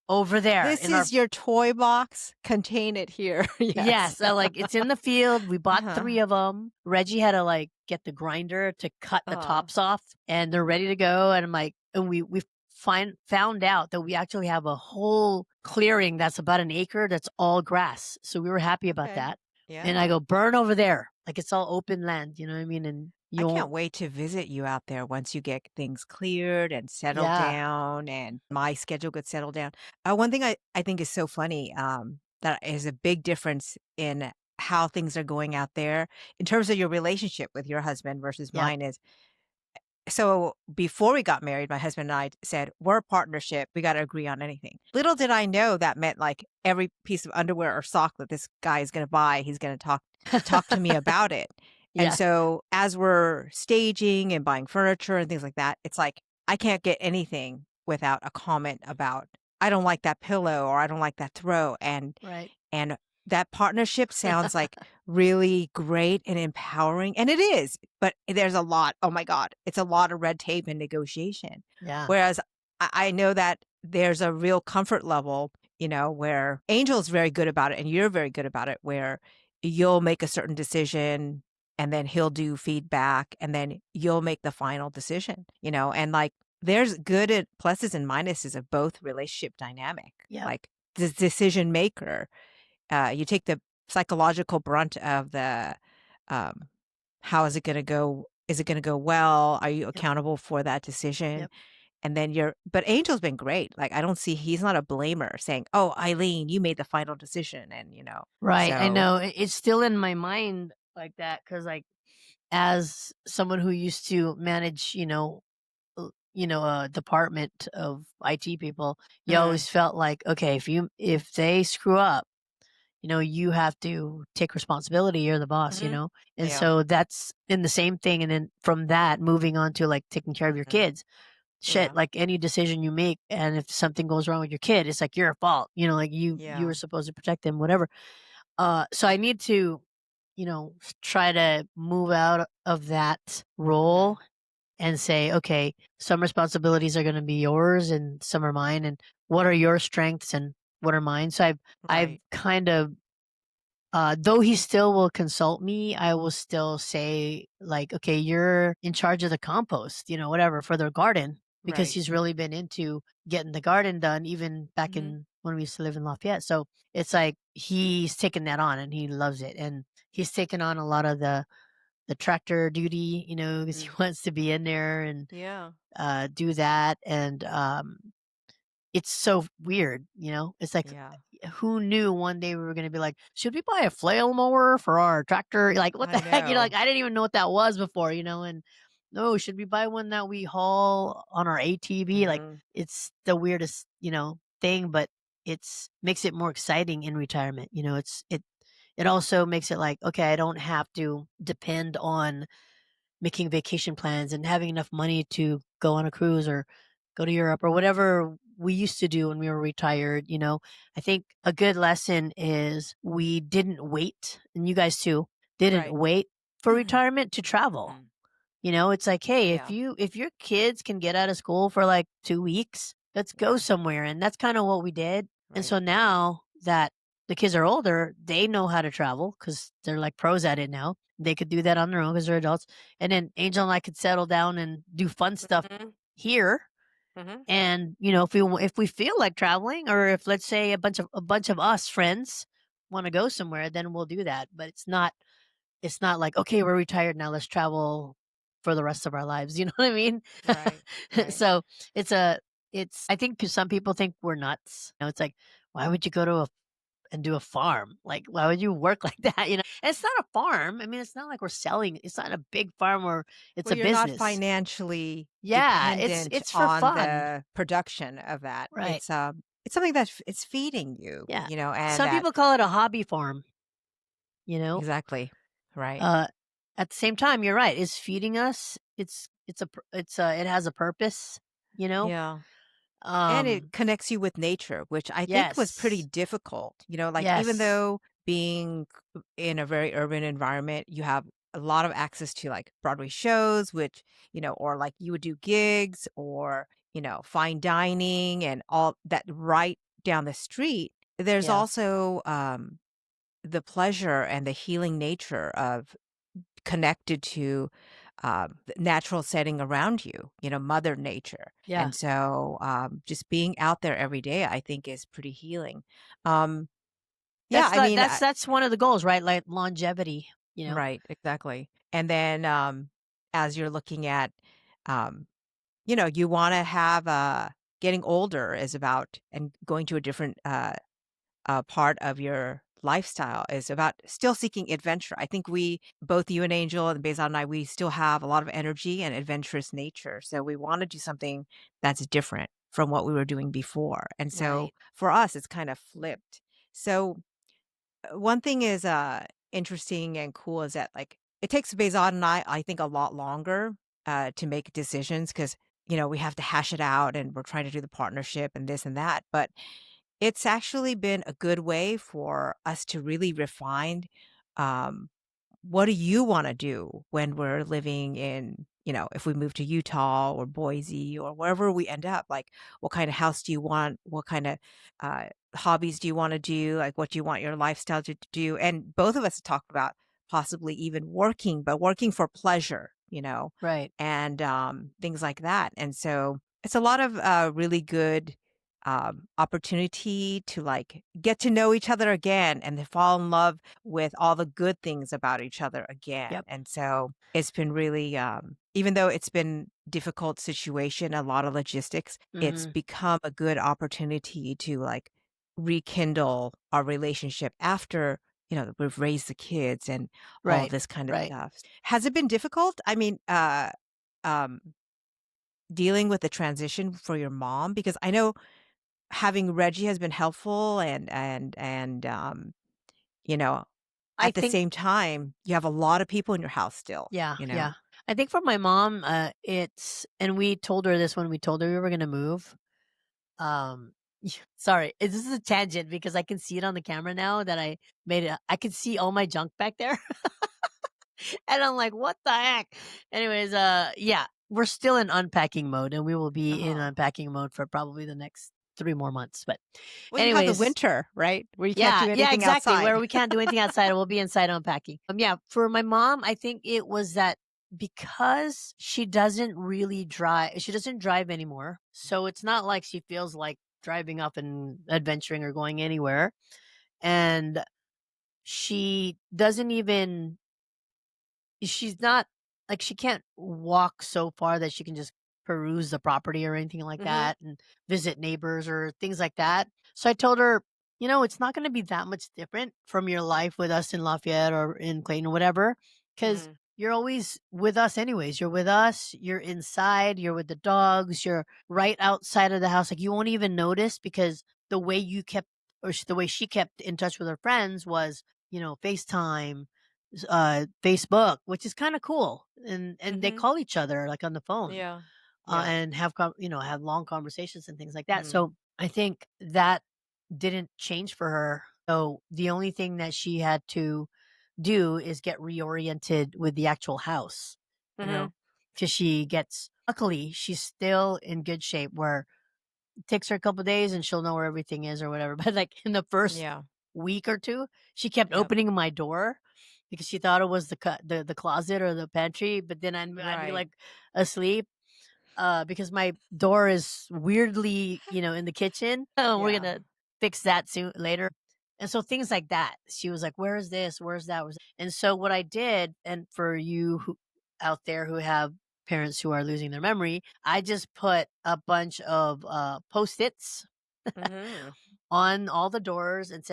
over there This in our is your toy box, contain it here. Yes. yes, like, it's in the field, we bought Uh-huh. 3 of them. Reggie had to, like, get the grinder to cut the Uh-huh. tops off, and they're ready to go, and I'm like and we found out that we actually have a whole clearing that's about an acre that's all grass, so we were happy about Okay. that, and I Yeah. go, "Burn over there," like, it's all open land, you know what I mean, and I you can't won't wait to visit you out there once you get things cleared and settled yeah, down and my schedule gets settled down. One thing I think is so funny, that is a big difference in how things are going out there in terms of your relationship with your husband versus yep. mine is so before we got married, my husband and I said, we're a partnership. We got to agree on anything. Little did I know that meant like every piece of underwear or sock that this guy is going to buy, he's going to talk to me about it. And Yeah, so as we're staging and buying furniture and things like that, it's like I can't get anything without a comment about, "I don't like that pillow," or "I don't like that throw," Right. and that partnership sounds, like, really great and empowering, and it is, but there's a lot, oh my god, it's a lot of red tape and negotiation. Yeah. Whereas I know that there's a real comfort level, where Angel's very good about it and you're very good about it, where you'll make a certain decision and then he'll do feedback and then you'll make the final decision, and, like, there's good and pluses and minuses of both relationship dynamic. Yep. Like, the decision maker, you take the psychological brunt of the, um, how is it gonna go? Is it gonna go well? Are you Yep. accountable for that decision? Yep. And then but Angel's been great. Like, I don't see he's not a blamer saying, "Oh, Eileen, you made the final decision." And, Right. I so know. It's still in my mind like that because, like, as someone who used to manage, a department of IT people, you Mhm. always felt like, okay, if they screw up, you have to take responsibility. You're the boss, Mhm. and Yeah. so that's in the same thing. And then from that, moving on to like taking care of your Mhm. kids. Shit, Yeah. like any decision you make, and if something goes wrong with your kid, it's like your fault. Like you Yeah. were supposed to protect them, whatever. So I need to, try to move out of that role Mhm. and say, okay, some responsibilities are going to be yours and some are mine. And what are your strengths and what are mine? So I've Right. kind of, though he still will consult me, I will still say, like, okay, you're in charge of the compost, whatever, for their garden, because Right. he's really been into getting the garden done, even back Mhm. in when we used to live in Lafayette. So it's like he's taken that on and he loves it. And he's taken on a lot of the tractor duty, because he Mm. wants to be in there and Yeah. do that. And it's so weird, It's like, Yeah. who knew one day we were gonna be like, "Should we buy a flail mower for our tractor?" Like, what the I heck? know. Like, I didn't even know what that was before, and, "No, should we buy one that we haul on our ATV?" Like, Mhm. it's the weirdest, thing, but it's makes it more exciting in retirement, it also makes it like, okay, I don't have to depend on making vacation plans and having enough money to go on a cruise or go to Europe or whatever we used to do when we were retired. I think a good lesson is we didn't wait, and you guys too didn't Right. wait for retirement to travel. Mhm. It's like, hey, if Yeah. your kids can get out of school for like 2 weeks, let's go Yeah. somewhere. And that's kind of what we did. And Right. so now that the kids are older, they know how to travel because they're like pros at it now. They could do that on their own because they're adults. And then Angel and I could settle down and do fun stuff Mhm. here. Mhm. And if we feel like traveling, or if, let's say, a bunch of us friends want to go somewhere, then we'll do that. But it's not like, "Okay, we're retired now, let's travel for the rest of our lives," you know what I mean? Right. Right. So, it's a it's I think some people think we're nuts. It's like, "Why would you go to a and do a farm? Like, why would you work like that?" And it's not a farm, I mean, it's not like we're selling it's not a big farm where it's Well, a you're not business. financially Yeah, it's dependent it's for on fun. the production of that. Right. It's something that it's feeding you, Yeah. and Some that people call it a hobby farm, you know? exactly. Right. Uh, at the same time, you're right. It's feeding us. It has a purpose. You know. Yeah. And it Um. connects you with nature, which I think was pretty Yes. difficult. Like, even Yes. though being in a very urban environment, you have a lot of access to like Broadway shows, which, or like you would do gigs or, fine dining and all that right down the street. There's Yeah. also the pleasure and the healing nature of connected to the natural setting around you, Mother Nature. Yeah. And so just being out there every day, I think is pretty healing. Um, yeah, That's I like mean, that's one of the goals, right? Like longevity. right, exactly. And then as you're looking at, um, you want to have getting older is about and going to a different part of your lifestyle is about still seeking adventure. I think both you and Angel and Bezan and I, we still have a lot of energy and adventurous nature. So we want to do something that's different from what we were doing before. And so Right. for us, it's kind of flipped. So one thing is interesting and cool is that like it takes Bezan and I think a lot longer to make decisions because we have to hash it out and we're trying to do the partnership and this and that. But it's actually been a good way for us to really refine, um, what do you wanna do when we're living in, if we move to Utah or Boise or wherever we end up, like, what kind of house do you want? What kinda, uh, hobbies do you wanna do? Like, what do you want your lifestyle to do? And both of us talked about possibly even working, but working for pleasure, Right. and, things like that. And so it's a lot of, really good, opportunity to, like, get to know each other again and to fall in love with all the good things about each other again. Yep. And so it's been really, even though it's been difficult situation, a lot of logistics, it's Mhm. become a good opportunity to, like, rekindle our relationship after, we've raised the kids and all Right. this kind of Right. stuff. Has it been difficult? I mean, um, dealing with the transition for your mom? Because I know having Reggie has been helpful and you know, I at the think same time, you have a lot of people in your house still, yeah, you know? yeah. I think for my mom, it's and we told her this when we told her we were gonna move. Um, sorry, this is a tangent because I can see it on the camera now that I made it. I can see all my junk back there, and I'm like, "What the heck?" Anyways, yeah, we're still in unpacking mode, and we will be in Uh-huh. unpacking mode for probably the next 3 more months. But, Well, you have the anyways, winter, right? Where you can't yeah, do yeah, anything exactly. Where outside. we can't do anything outside, we'll be inside unpacking. Yeah, for my mom, I think it was that because she doesn't drive anymore. So it's not like she feels like driving up and adventuring or going anywhere. And she doesn't even she's not like, she can't walk so far that she can just peruse the property or anything like Mhm. that and visit neighbors or things like that. So I told her, "It's not gonna be that much different from your life with us in Lafayette or in Clayton or whatever, because 'cause Mhm. you're always with us anyways. You're with us, you're inside, you're with the dogs, you're right outside of the house, like, you won't even notice because the way you kept the way she kept in touch with her friends was, FaceTime, Facebook, which is kinda cool, and they Mhm. call each other, like, on the phone, Yeah. Yeah. and have long conversations and things like that, Mhm. so I think that didn't change for her, so the only thing that she had to do is get reoriented with the actual house, Mhm. because she gets luckily, she's still in good shape where it takes her a couple days and she'll know where everything is or whatever. But like in the first Yeah. week or 2, she kept Yep. opening my door because she thought it was the closet or the pantry, but then I'd be Right. like asleep because my door is weirdly, in the kitchen. We're Yeah. gonna fix that soon later. And so things like that. She was like, "Where is this? Where's that?" And so what I did, and for you who out there who have parents who are losing their memory, I just put a bunch of post-its Mhm. on all the doors and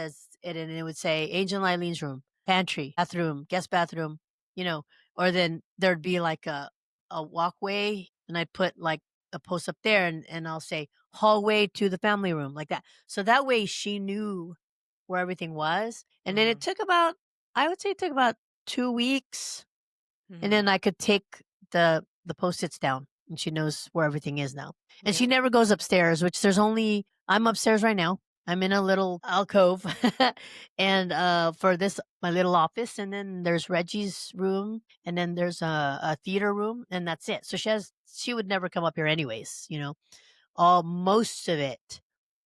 it would say Angel and Eileen's room, pantry, bathroom, guest bathroom, you know, or then there'd be like a walkway and I'd put like a post up there and I'll say hallway to the family room like that. So that way she knew where everything was. And then Mhm. I would say it took about 2 weeks and Mhm. then I could take the Post-its down, and she knows where everything is now. And she Yep. never goes upstairs, which there's only I'm upstairs right now. I'm in a little alcove, and, for this my little office, and then there's Reggie's room, and then there's a theater room, and that's it. So she would never come up here anyways, all most of it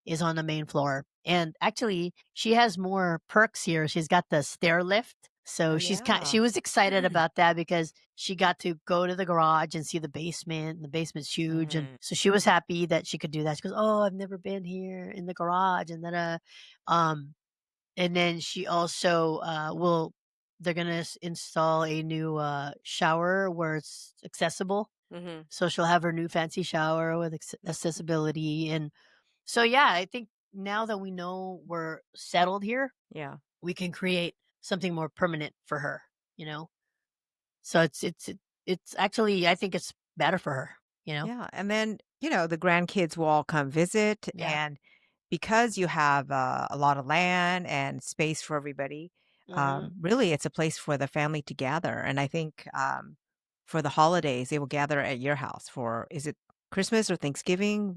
is on the main floor. And actually, she has more perks here. She's got the stair lift. Oh, So yeah. she was excited about that because she got to go to the garage and see the basement. And the basement's huge. And Mhm. so she was happy that she could do that. She goes, "Oh, I've never been here in the garage." And then um and then she also will they're gonna install a new shower where it's accessible. Mhm. So she'll have her new fancy shower with accessibility and so, yeah, I think now that we know we're settled here, Yeah. we can create something more permanent for her, you know? So it's actually I think it's better for her, you know? Yeah, and then, the grandkids will all come visit, Yeah. and because you have, a lot of land and space for everybody, Mhm. really, it's a place for the family to gather, and I think, for the holidays, they will gather at your house for is it Christmas or Thanksgiving?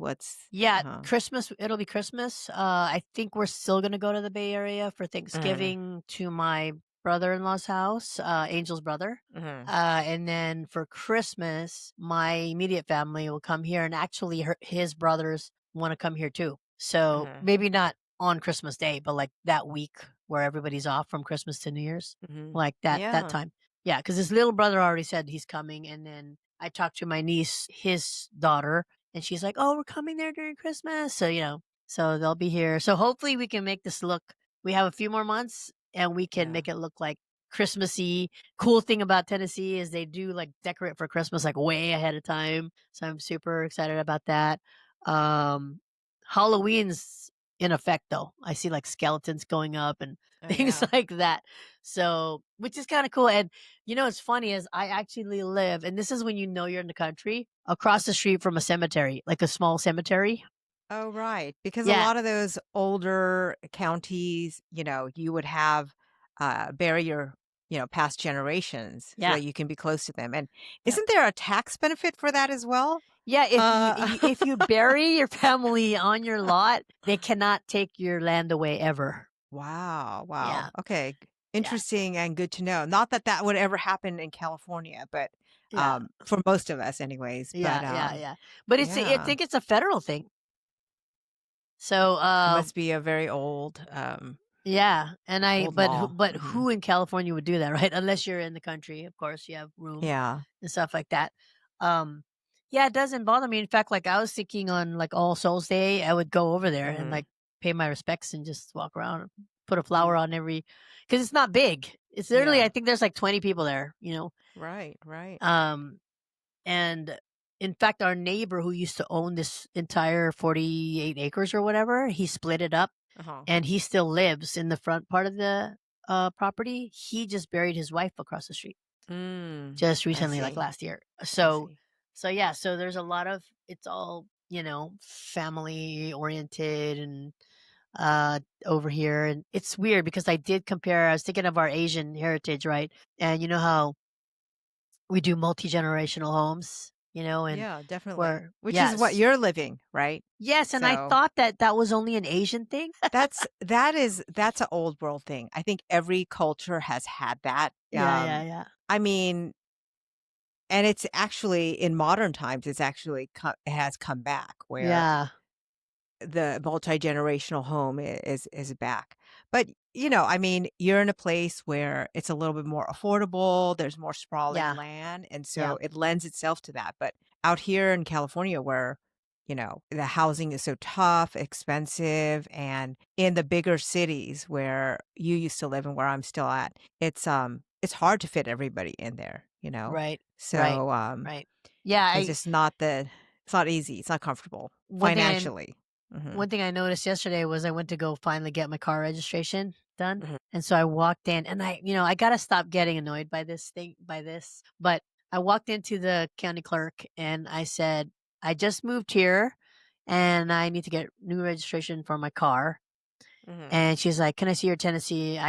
Yeah, Christmas, it'll be Christmas. I think we're still gonna go to the Bay Area for Mhm, Thanksgiving to my brother-in-law's house, Angel's brother. mhm, And then for Christmas, my immediate family will come here, and actually his brothers wanna come here too. So mhm, maybe not on Christmas Day, but like that week where everybody's off from Christmas to New Year's, mhm. like that Yeah. time. Yeah, because his little brother already said he's coming, and then I talked to my niece, his daughter, and she's like, "Oh, we're coming there during Christmas." So, so they'll be here. So hopefully we can make this look, we have a few more months and we can Yeah. make it look like Christmassy. Cool thing about Tennessee is they do like decorate for Christmas like way ahead of time. So I'm super excited about that. Um Halloween's in effect though. I see like skeletons going up and Oh, things yeah. like that. So, which is kind of cool. And what's funny is I actually live, and this is when you know you're in the country, across the street from a cemetery, like a small cemetery. Oh, right, because a Yeah, lot of those older counties, you would have, bury your, past generations so yeah, that you can be close to them, and yep. isn't there a tax benefit for that as well? Yeah, Uh, if you bury your family on your lot, they cannot take your land away ever. wow, wow, Yeah, okay, yeah, interesting and good to know. Not that that would ever happen in California, but, yeah, for most of us anyways, but, yeah. But I yeah, think it's a federal thing. So, it must be a very old, yeah, and old law. but Mhm. who in California would do that, right? Unless you're in the country, of course, you have room Yeah. and stuff like that. Um, yeah, it doesn't bother me. In fact, like I was thinking on like All Souls Day, I would go over there and Mhm. like pay my respects and just walk around, and put a flower Mm. on every, because it's not big. It's literally, Yeah. I think there's like 20 people there. Right, right. Um, and in fact, our neighbor who used to own this entire 48 acres or whatever, he split it up Uh-huh. and he still lives in the front part of the property. He just buried his wife across the street Mm, just I recently, like see. last year. I So, see. yeah, so there's a lot of, it's all, family oriented and over here. And it's weird because I was thinking of our Asian heritage, right? And you know how we do multi-generational homes, and Yeah, definitely. where, Which is what yes. you're living, right? Yes, and I So thought that that was only an Asian thing. that's an old world thing. I think every culture has had that. Yeah. I mean, and it's actually in modern times, it has come back where Yeah. the multi-generational home is back. But, I mean, you're in a place where it's a little bit more affordable, there's more sprawling Yeah. land, and Yeah. so it lends itself to that. But out here in California where, the housing is so tough, expensive, and in the bigger cities where you used to live and where I'm still at, it's hard to fit everybody in there, you know? Right. Right. So, Right. Yeah, it's I just it's not easy, it's not comfortable one thing I financially. Mhm. one thing I noticed yesterday was I went to go finally get my car registration done. Mhm. And so I walked in and I got to stop getting annoyed by this, but I walked into the county clerk and I said, "I just moved here and I need to get new registration for my car." Mhm. And she's like, "Can I see your Tennessee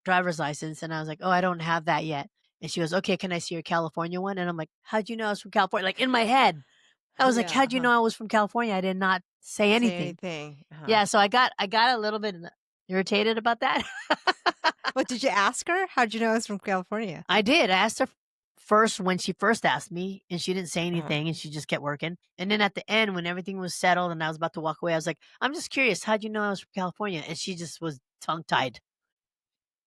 driver's license?" And I was like, "Oh, I don't have that yet." And she goes, "Okay, can I see your California one?" And I'm like, "How'd you know I was from California?" Like in my head, I was like, Yeah, "How'd you uh-huh. know I was from California?" I did not say Say anything. anything, uh-huh. Yeah, so I got a little bit irritated about that. What, did you ask her? How'd you know I was from California? I did. I asked her first when she first asked me, and she didn't say Uh-huh. anything, and she just kept working. And then at the end, when everything was settled and I was about to walk away, I was like, "I'm just curious, how'd you know I was from California?" And she just was tongue tied.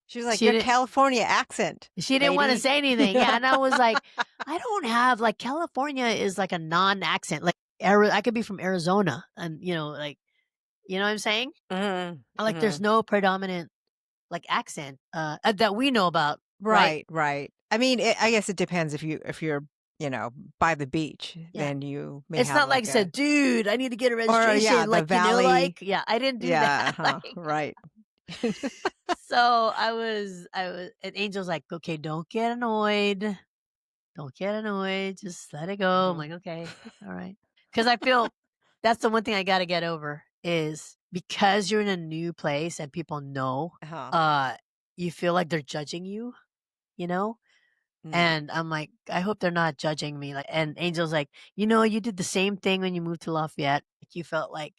She was like, She "Your didn't. California accent, She didn't wanna lady." say anything, yeah, and I was like, I don't have like, California is like a non-accent, like, I could be from Arizona and, like, you know what I'm saying? Mhm, Like, there's mhm. no predominant, like, accent, that we know about, right? Right, right. I mean, I guess it depends if you're, by the beach, Yeah. then you may It's have not like like said, "Dude, I need to get a or yeah, registration," the like, valley. yeah, I didn't do that, Yeah, uh-huh, like, right. so I was and Angel's like, "Okay, don't get annoyed. Don't get annoyed, just let it go." I'm Mhm. like, "Okay, alright." 'Cause I feel that's the one thing I gotta get over is because you're in a new place and people know, Uh-huh. uh, you feel like they're judging you, you know? Mm. And I'm like, "I hope they're not judging me," like and Angel's like, "You know, you did the same thing when you moved to Lafayette. Like, you felt like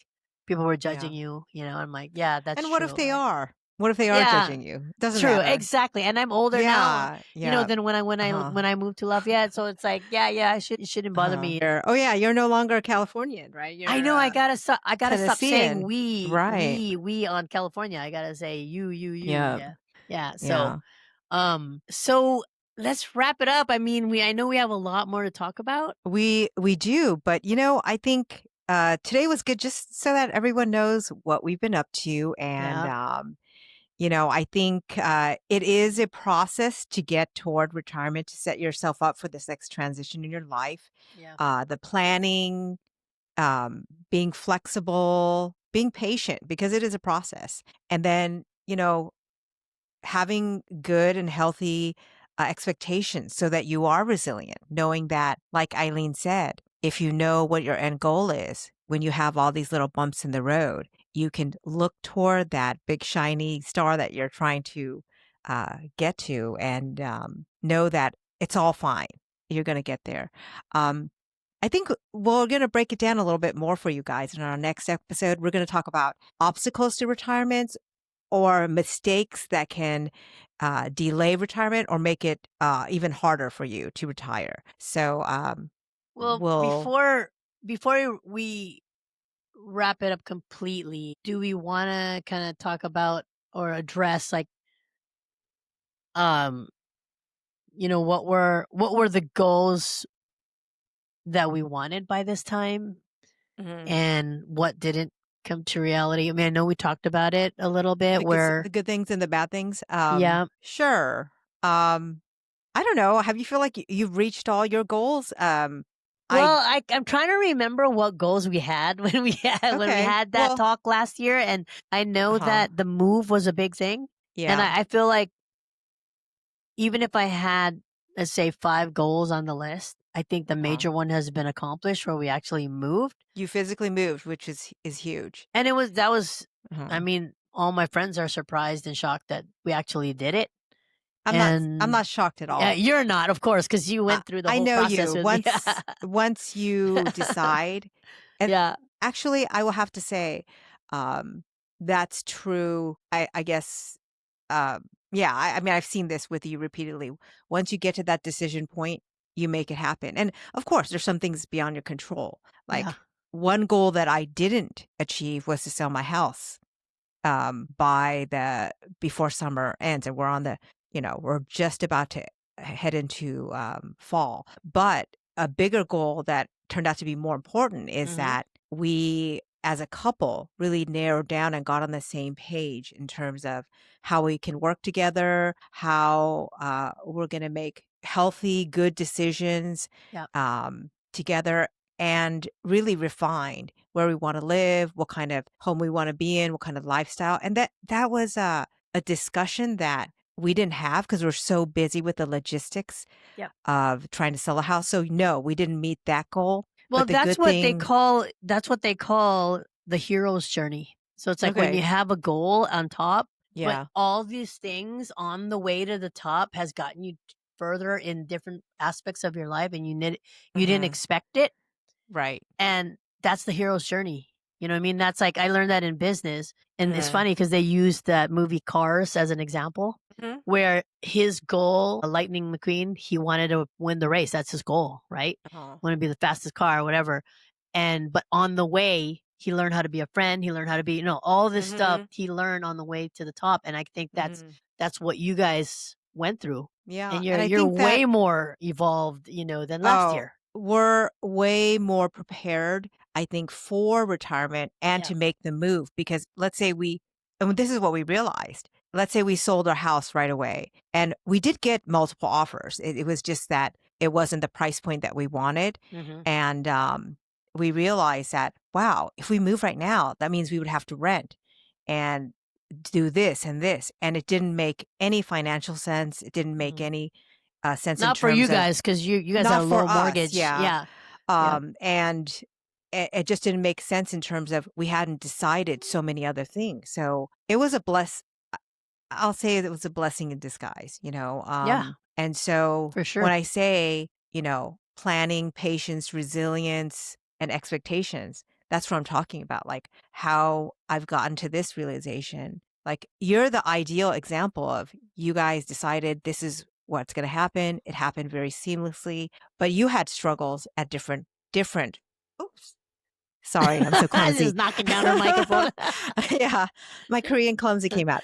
people were Yeah. judging you," I'm like, "Yeah, that's And what if true, they right?" are? What if they are Yeah, judging you? Doesn't true, matter. exactly, and I'm older now, Yeah. Yeah. than Uh-huh. when I moved to Lafayette, so it's like, yeah, yeah, it shouldn't bother Uh-huh. me. Oh yeah, you're no longer a Californian, right? I You're know a I gotta stop saying Tennessean. Right. we on California. I gotta say you. Yeah. Yeah. Yeah. Yeah. So let's wrap it up. I mean, I know we have a lot more to talk about. We do, but I think today was good just so that everyone knows what we've been up to. And Yeah. I think it is a process to get toward retirement, to set yourself up for this next transition in your life. Yeah. The planning, being flexible, being patient, because it is a process. And then, having good and healthy expectations so that you are resilient, knowing that, like Eileen said, if you know what your end goal is, when you have all these little bumps in the road, you can look toward that big shiny star that you're trying to get to, and know that it's all fine. You're going to get there. Um, I think we're going to break it down a little bit more for you guys in our next episode. We're going to talk about obstacles to retirement, or mistakes that can delay retirement or make it even harder for you to retire. So Well, we'll, before we wrap it up completely, do we want to kind of talk about or address like um what were the goals that we wanted by this time Mhm. and what didn't come to reality? I mean, I know we talked about it a little bit the where good things and the bad things. yeah. Sure. I don't know. Have you feel like you've reached all your goals? I Well, I'm trying to remember what goals we had when we Okay. had that Well, talk last year, and I know uh-huh. that the move was a big thing, and Yeah. I feel like even if I had, let's say, 5 goals on the list, I think the Uh-huh. major one has been accomplished where we actually moved, You physically moved, which is huge. and that was I Uh-huh. mean, all my friends are surprised and shocked that we actually did it, I'm and not shocked at yeah, all. you're not, of course, because you went through the I whole know process you. with me. Once you decide, and Yeah, actually, I will have to say, um, that's true. I guess, yeah. I mean, I've seen this with you repeatedly. Once you get to that decision point, you make it happen. And of course, there's some things beyond your control. yeah, Like, one goal that I didn't achieve was to sell my house by the before summer ends, and we're on the we're just about to head into fall. But a bigger goal that turned out to be more important is mhm, that we as a couple really narrowed down and got on the same page in terms of how we can work together, how we're going to make healthy good decisions yeah. together, and really refined where we want to live, what kind of home we want to be in, what kind of lifestyle. And that was a discussion that we didn't have because we're so busy with the logistics Yep. of trying to sell a house. So no, we didn't meet that goal. Well, But the good thing, that's what they call the hero's journey. So it's like when you okay, have a goal on top, but yeah, all these things on the way to the top has gotten you further in different aspects of your life and you didn't hmm, expect it. right, And that's the hero's journey. You know what I mean? That's like I learned that in business. And it's hmm, funny because they used that movie Cars as an example hmm, where his goal, Lightning McQueen, he wanted to win the race. That's his goal, right? uh-huh, Want to be the fastest car or whatever. But on the way, he learned how to be a friend. He learned how to be, all this stuff hmm, he learned on the way to the top. And I think hmm, that's what you guys went through. yeah. And And I you're think that way more evolved, than last Oh, year. we're way more prepared, I think, for retirement and Yeah. to make the move, because let's say and this is what we realized. Let's say we sold our house right away, and we did get multiple offers. It was just that it wasn't the price point that we wanted. Hmm. And we realized that, wow, if we move right now, that means we would have to rent and do this and this. And it didn't make any financial sense. It didn't make Hmm. any sense in Not for you terms of guys because you guys had not a for low us, mortgage. yeah. Yeah. Yep. And it just didn't make sense in terms of we hadn't decided so many other things. So it was a I'll say it was a blessing in disguise, Yeah. And so For when sure. I say, planning, patience, resilience, and expectations, that's what I'm talking about. Like how I've gotten to this realization. Like you're the ideal example of you guys decided this is what's going to happen. It happened very seamlessly, but you had struggles at different. Oops. Sorry, I'm so clumsy. Just knocking down her microphone. Yeah, my Korean clumsy came out.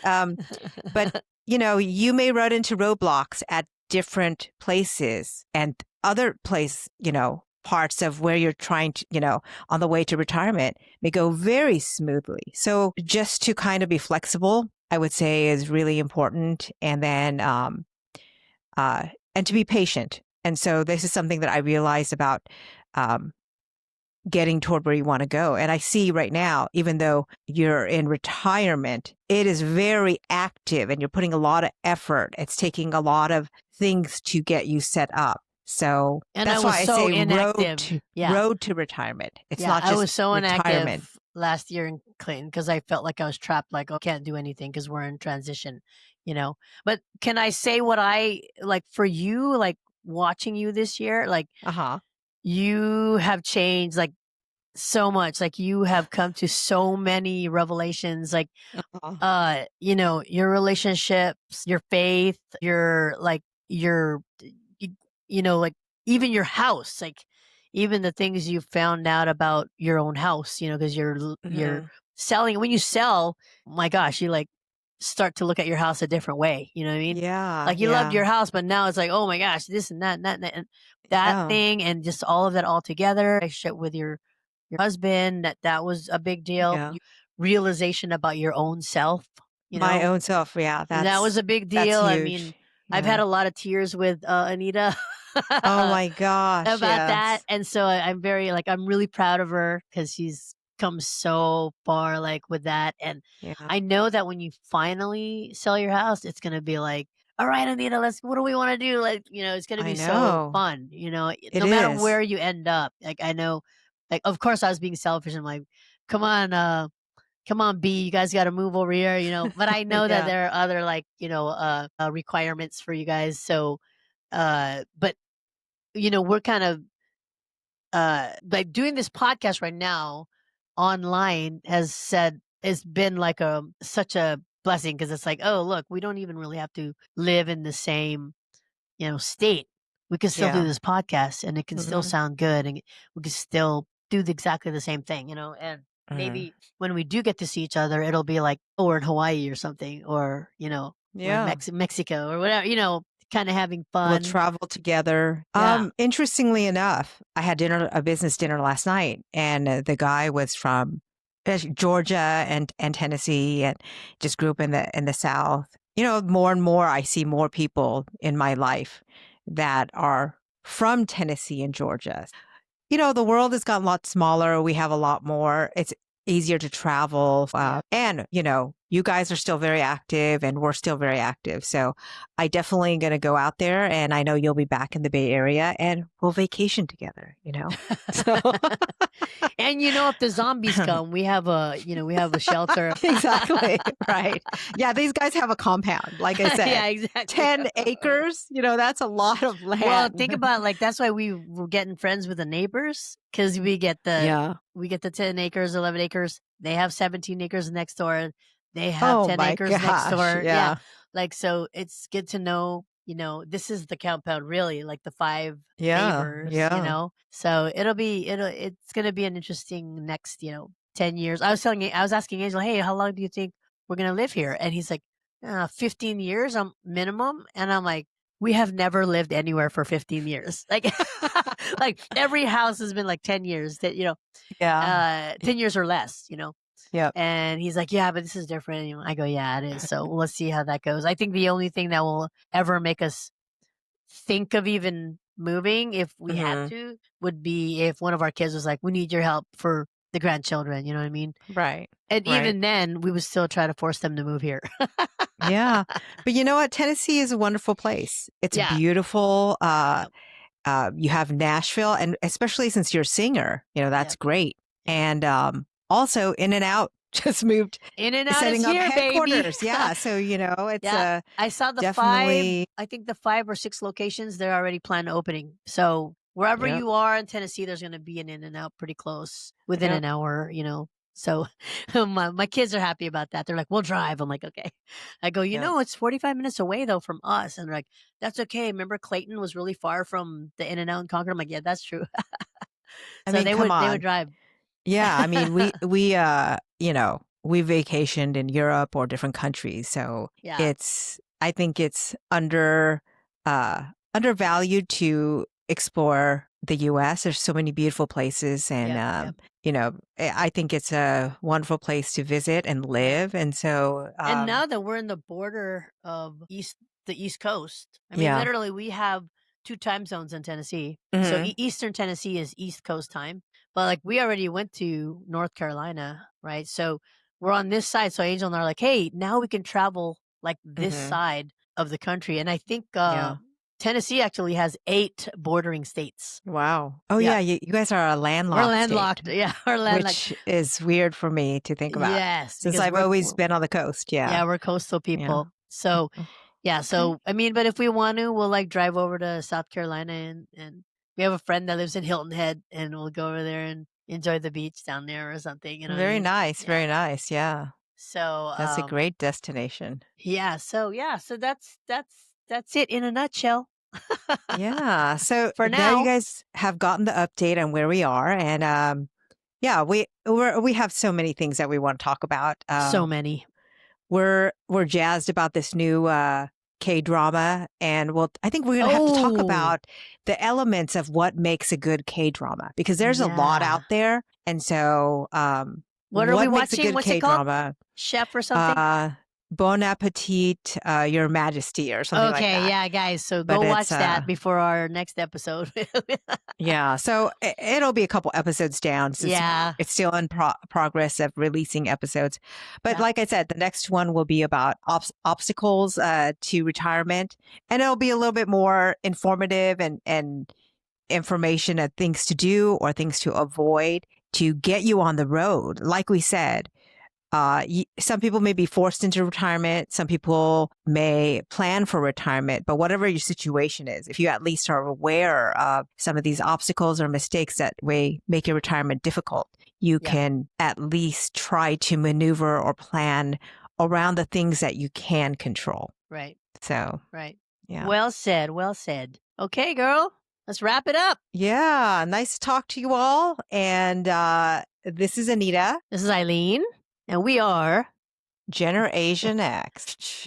But you may run into roadblocks at different places and other parts of where you're trying to, on the way to retirement may go very smoothly. So just to kind of be flexible, I would say is really important. And then, and to be patient. And so this is something that I realized about, um, getting toward where you want to go. And I see right now, even though you're in retirement, it is very active and you're putting a lot of effort. It's taking a lot of things to get you set up. So And I that's was why I so say inactive. Yeah. road to retirement. It's Yeah. not I just was so retirement. inactive last year in Clinton because I felt like I was trapped, like, oh, can't do anything because we're in transition, you know. But can I say what I like for you, like watching you this year, like Uh-huh. you have changed like so much. Like you have come to so many revelations, like Uh-huh. your relationships, your faith, your like your y- like even your house, like even the things you found out about your own house, because you're Hmm. selling. When you sell, my gosh, you like start to look at your house a different way, you know what I mean? Yeah. Like you loved Yeah. your house, but now it's like, oh my gosh, this and that and that and that Yeah. thing, and just all of that all together. Relationship with your husband, that was a big deal. Yeah. Realization about your own self, you My know? own self. Yeah. That was a big That's deal. I mean, huge. I've had Yeah. a lot of tears with, Anita Oh my gosh. about that, Yes. and so I'm very like, I'm really proud of her because she's come so far, like, with that, and Yeah. I know that when you finally sell your house, it's gonna be like, "Alright, Anita, what do we wanna do?" Like, it's gonna I be so know. fun, It no matter is. where you end up. Like, I know, like, of course, I was being selfish. I'm like, "Come on, come on, B, you guys gotta move over here," but I know that Yeah. there are other, like, requirements for you guys, so, but, we're kind of, like, doing this podcast right now online has been like such a blessing because it's like, "Oh, look, we don't even really have to live in the same, state. We can still do Yeah. this podcast and it can still Mhm. sound good, and we can still do exactly the same thing, and Mhm. maybe when we do get to see each other, it'll be like, oh, we're in Hawaii or something, or, we're in Yeah. Mexico or whatever, kind of having We'll fun. travel together. Yeah. Interestingly enough, I had a business dinner last night, and the guy was from Georgia and Tennessee, and just grew up in the South. More and more, I see more people in my life that are from Tennessee and Georgia. The world has gotten a lot smaller. We have a lot more. It's easier to travel. Yeah. And, you guys are still very active and we're still very active. So I definitely going to go out there, and I know you'll be back in the Bay Area and we'll vacation together. So And if the zombies come, we have a shelter. exactly. Right. Yeah. These guys have a compound. Like I Yeah, said, exactly. 10 acres, that's a lot of Well, land. think about, like, that's why we were getting friends with the neighbors because Yeah. we get the 10 acres, 11 acres. They have 17 acres next door. They have Oh 10 my acres next gosh. door. Yeah. Yeah. Like, so it's good to know, this is the compound really, like the 5 Yeah. neighbors, Yeah. So it's going to be an interesting next, 10 years. I was asking Angel, "Hey, how long do you think we're going to live here?" And he's like, 15 years minimum. And I'm like, we have never lived anywhere for 15 years. Like, like every house has been like 10 years, that, Yeah. 10 years or less, Yep. and he's like, yeah, but this is different. I go, yeah, it is. So let's see how that goes. I think the only thing that will ever make us think of even moving, if we had Mhm. to, would be if one of our kids was like, we need your help for the grandchildren. You know what I mean? Right. And Right. even then, we would still try to force them to move here. Yeah. But you know what? Tennessee is a wonderful place. It's Yeah. beautiful. Yep. You have Nashville, and especially since you're a singer, that's Yep. great. Yep. And also in and out. just moved, In and Out is setting up here, baby. headquarters. Yeah. So, it's Yeah, I saw the 5, definitely, I think the 5 or 6 locations they're already planning opening. So, wherever yep, you are in Tennessee, there's gonna be an In-N-Out pretty close within yep, an hour, you know? So, my kids are happy about that. They're like, "We'll drive." I'm like, "Okay." I go, "You yep. know, it's 45 minutes away though from us." And they're like, "That's okay. Remember Clayton was really far from the In-N-Out in Concord?" I'm like, "Yeah, that's true." I So mean, come they would on. drive. Yeah. I mean, we vacationed in Europe or different countries. So Yeah. I think it's uh, undervalued to explore the US. There's so many beautiful places. And, Yep, yep, I think it's a wonderful place to visit and yeah. live. And so, And now that we're in the border of the East Coast, I mean, yeah. literally, we have 2 time zones in Tennessee. So Hmm. Eastern Tennessee is East Coast time, but like we already went to North Carolina, right? So we're on this side. So Angel and I are like, hey, now we can travel like this Hmm. side of the country. And I think Yeah. Tennessee actually has 8 bordering states. Wow. Oh, Yeah, yeah. You guys are a we're landlocked state, landlocked. Yeah, we're landlocked. which is weird for me to think about Yes, since because I've always been on the coast. Yeah. yeah, we're coastal Yeah. people. So Oh, yeah, okay. so, I mean, but if we want to, we'll, like, drive over to South Carolina and we have a friend that lives in Hilton Head, and we'll go over there and enjoy the beach down there or something, you know what I Very mean? nice. Yeah. Very nice. Yeah. So, That's a great destination. yeah, so that's it in a nutshell. Yeah. So For now you now. guys have gotten the update on where we are. And yeah, we have so many things that we want to talk about. So many. We're jazzed about this new K drama, and I think we're gonna have to talk Oh, about the elements of what makes a good K drama because there's a lot yeah. out there, and so What are we what makes a watching? good What's it K called? drama? Chef or something? Uh, Bon appetit, Your Majesty, or something like Okay, that. yeah, guys, so But go it's watch that before our next episode. yeah, so it'll be a couple episodes down since Yeah, it's still in progress of releasing episodes. But yeah, like I said, the next one will be about obstacles to retirement, and it'll be a little bit more informative and information of things to do or things to avoid to get you on the road. Like we said, some people may be forced into retirement. Some people may plan for retirement, but whatever your situation is, if you at least are aware of some of these obstacles or mistakes that may make your retirement difficult, you yeah, can at least try to maneuver or plan around the things that you can control. right. So, Right. yeah. Well said, well said. Okay, girl, let's wrap it up. Yeah. Nice to talk to you all. And this is Anita, This is Eileen, and we are Generation X.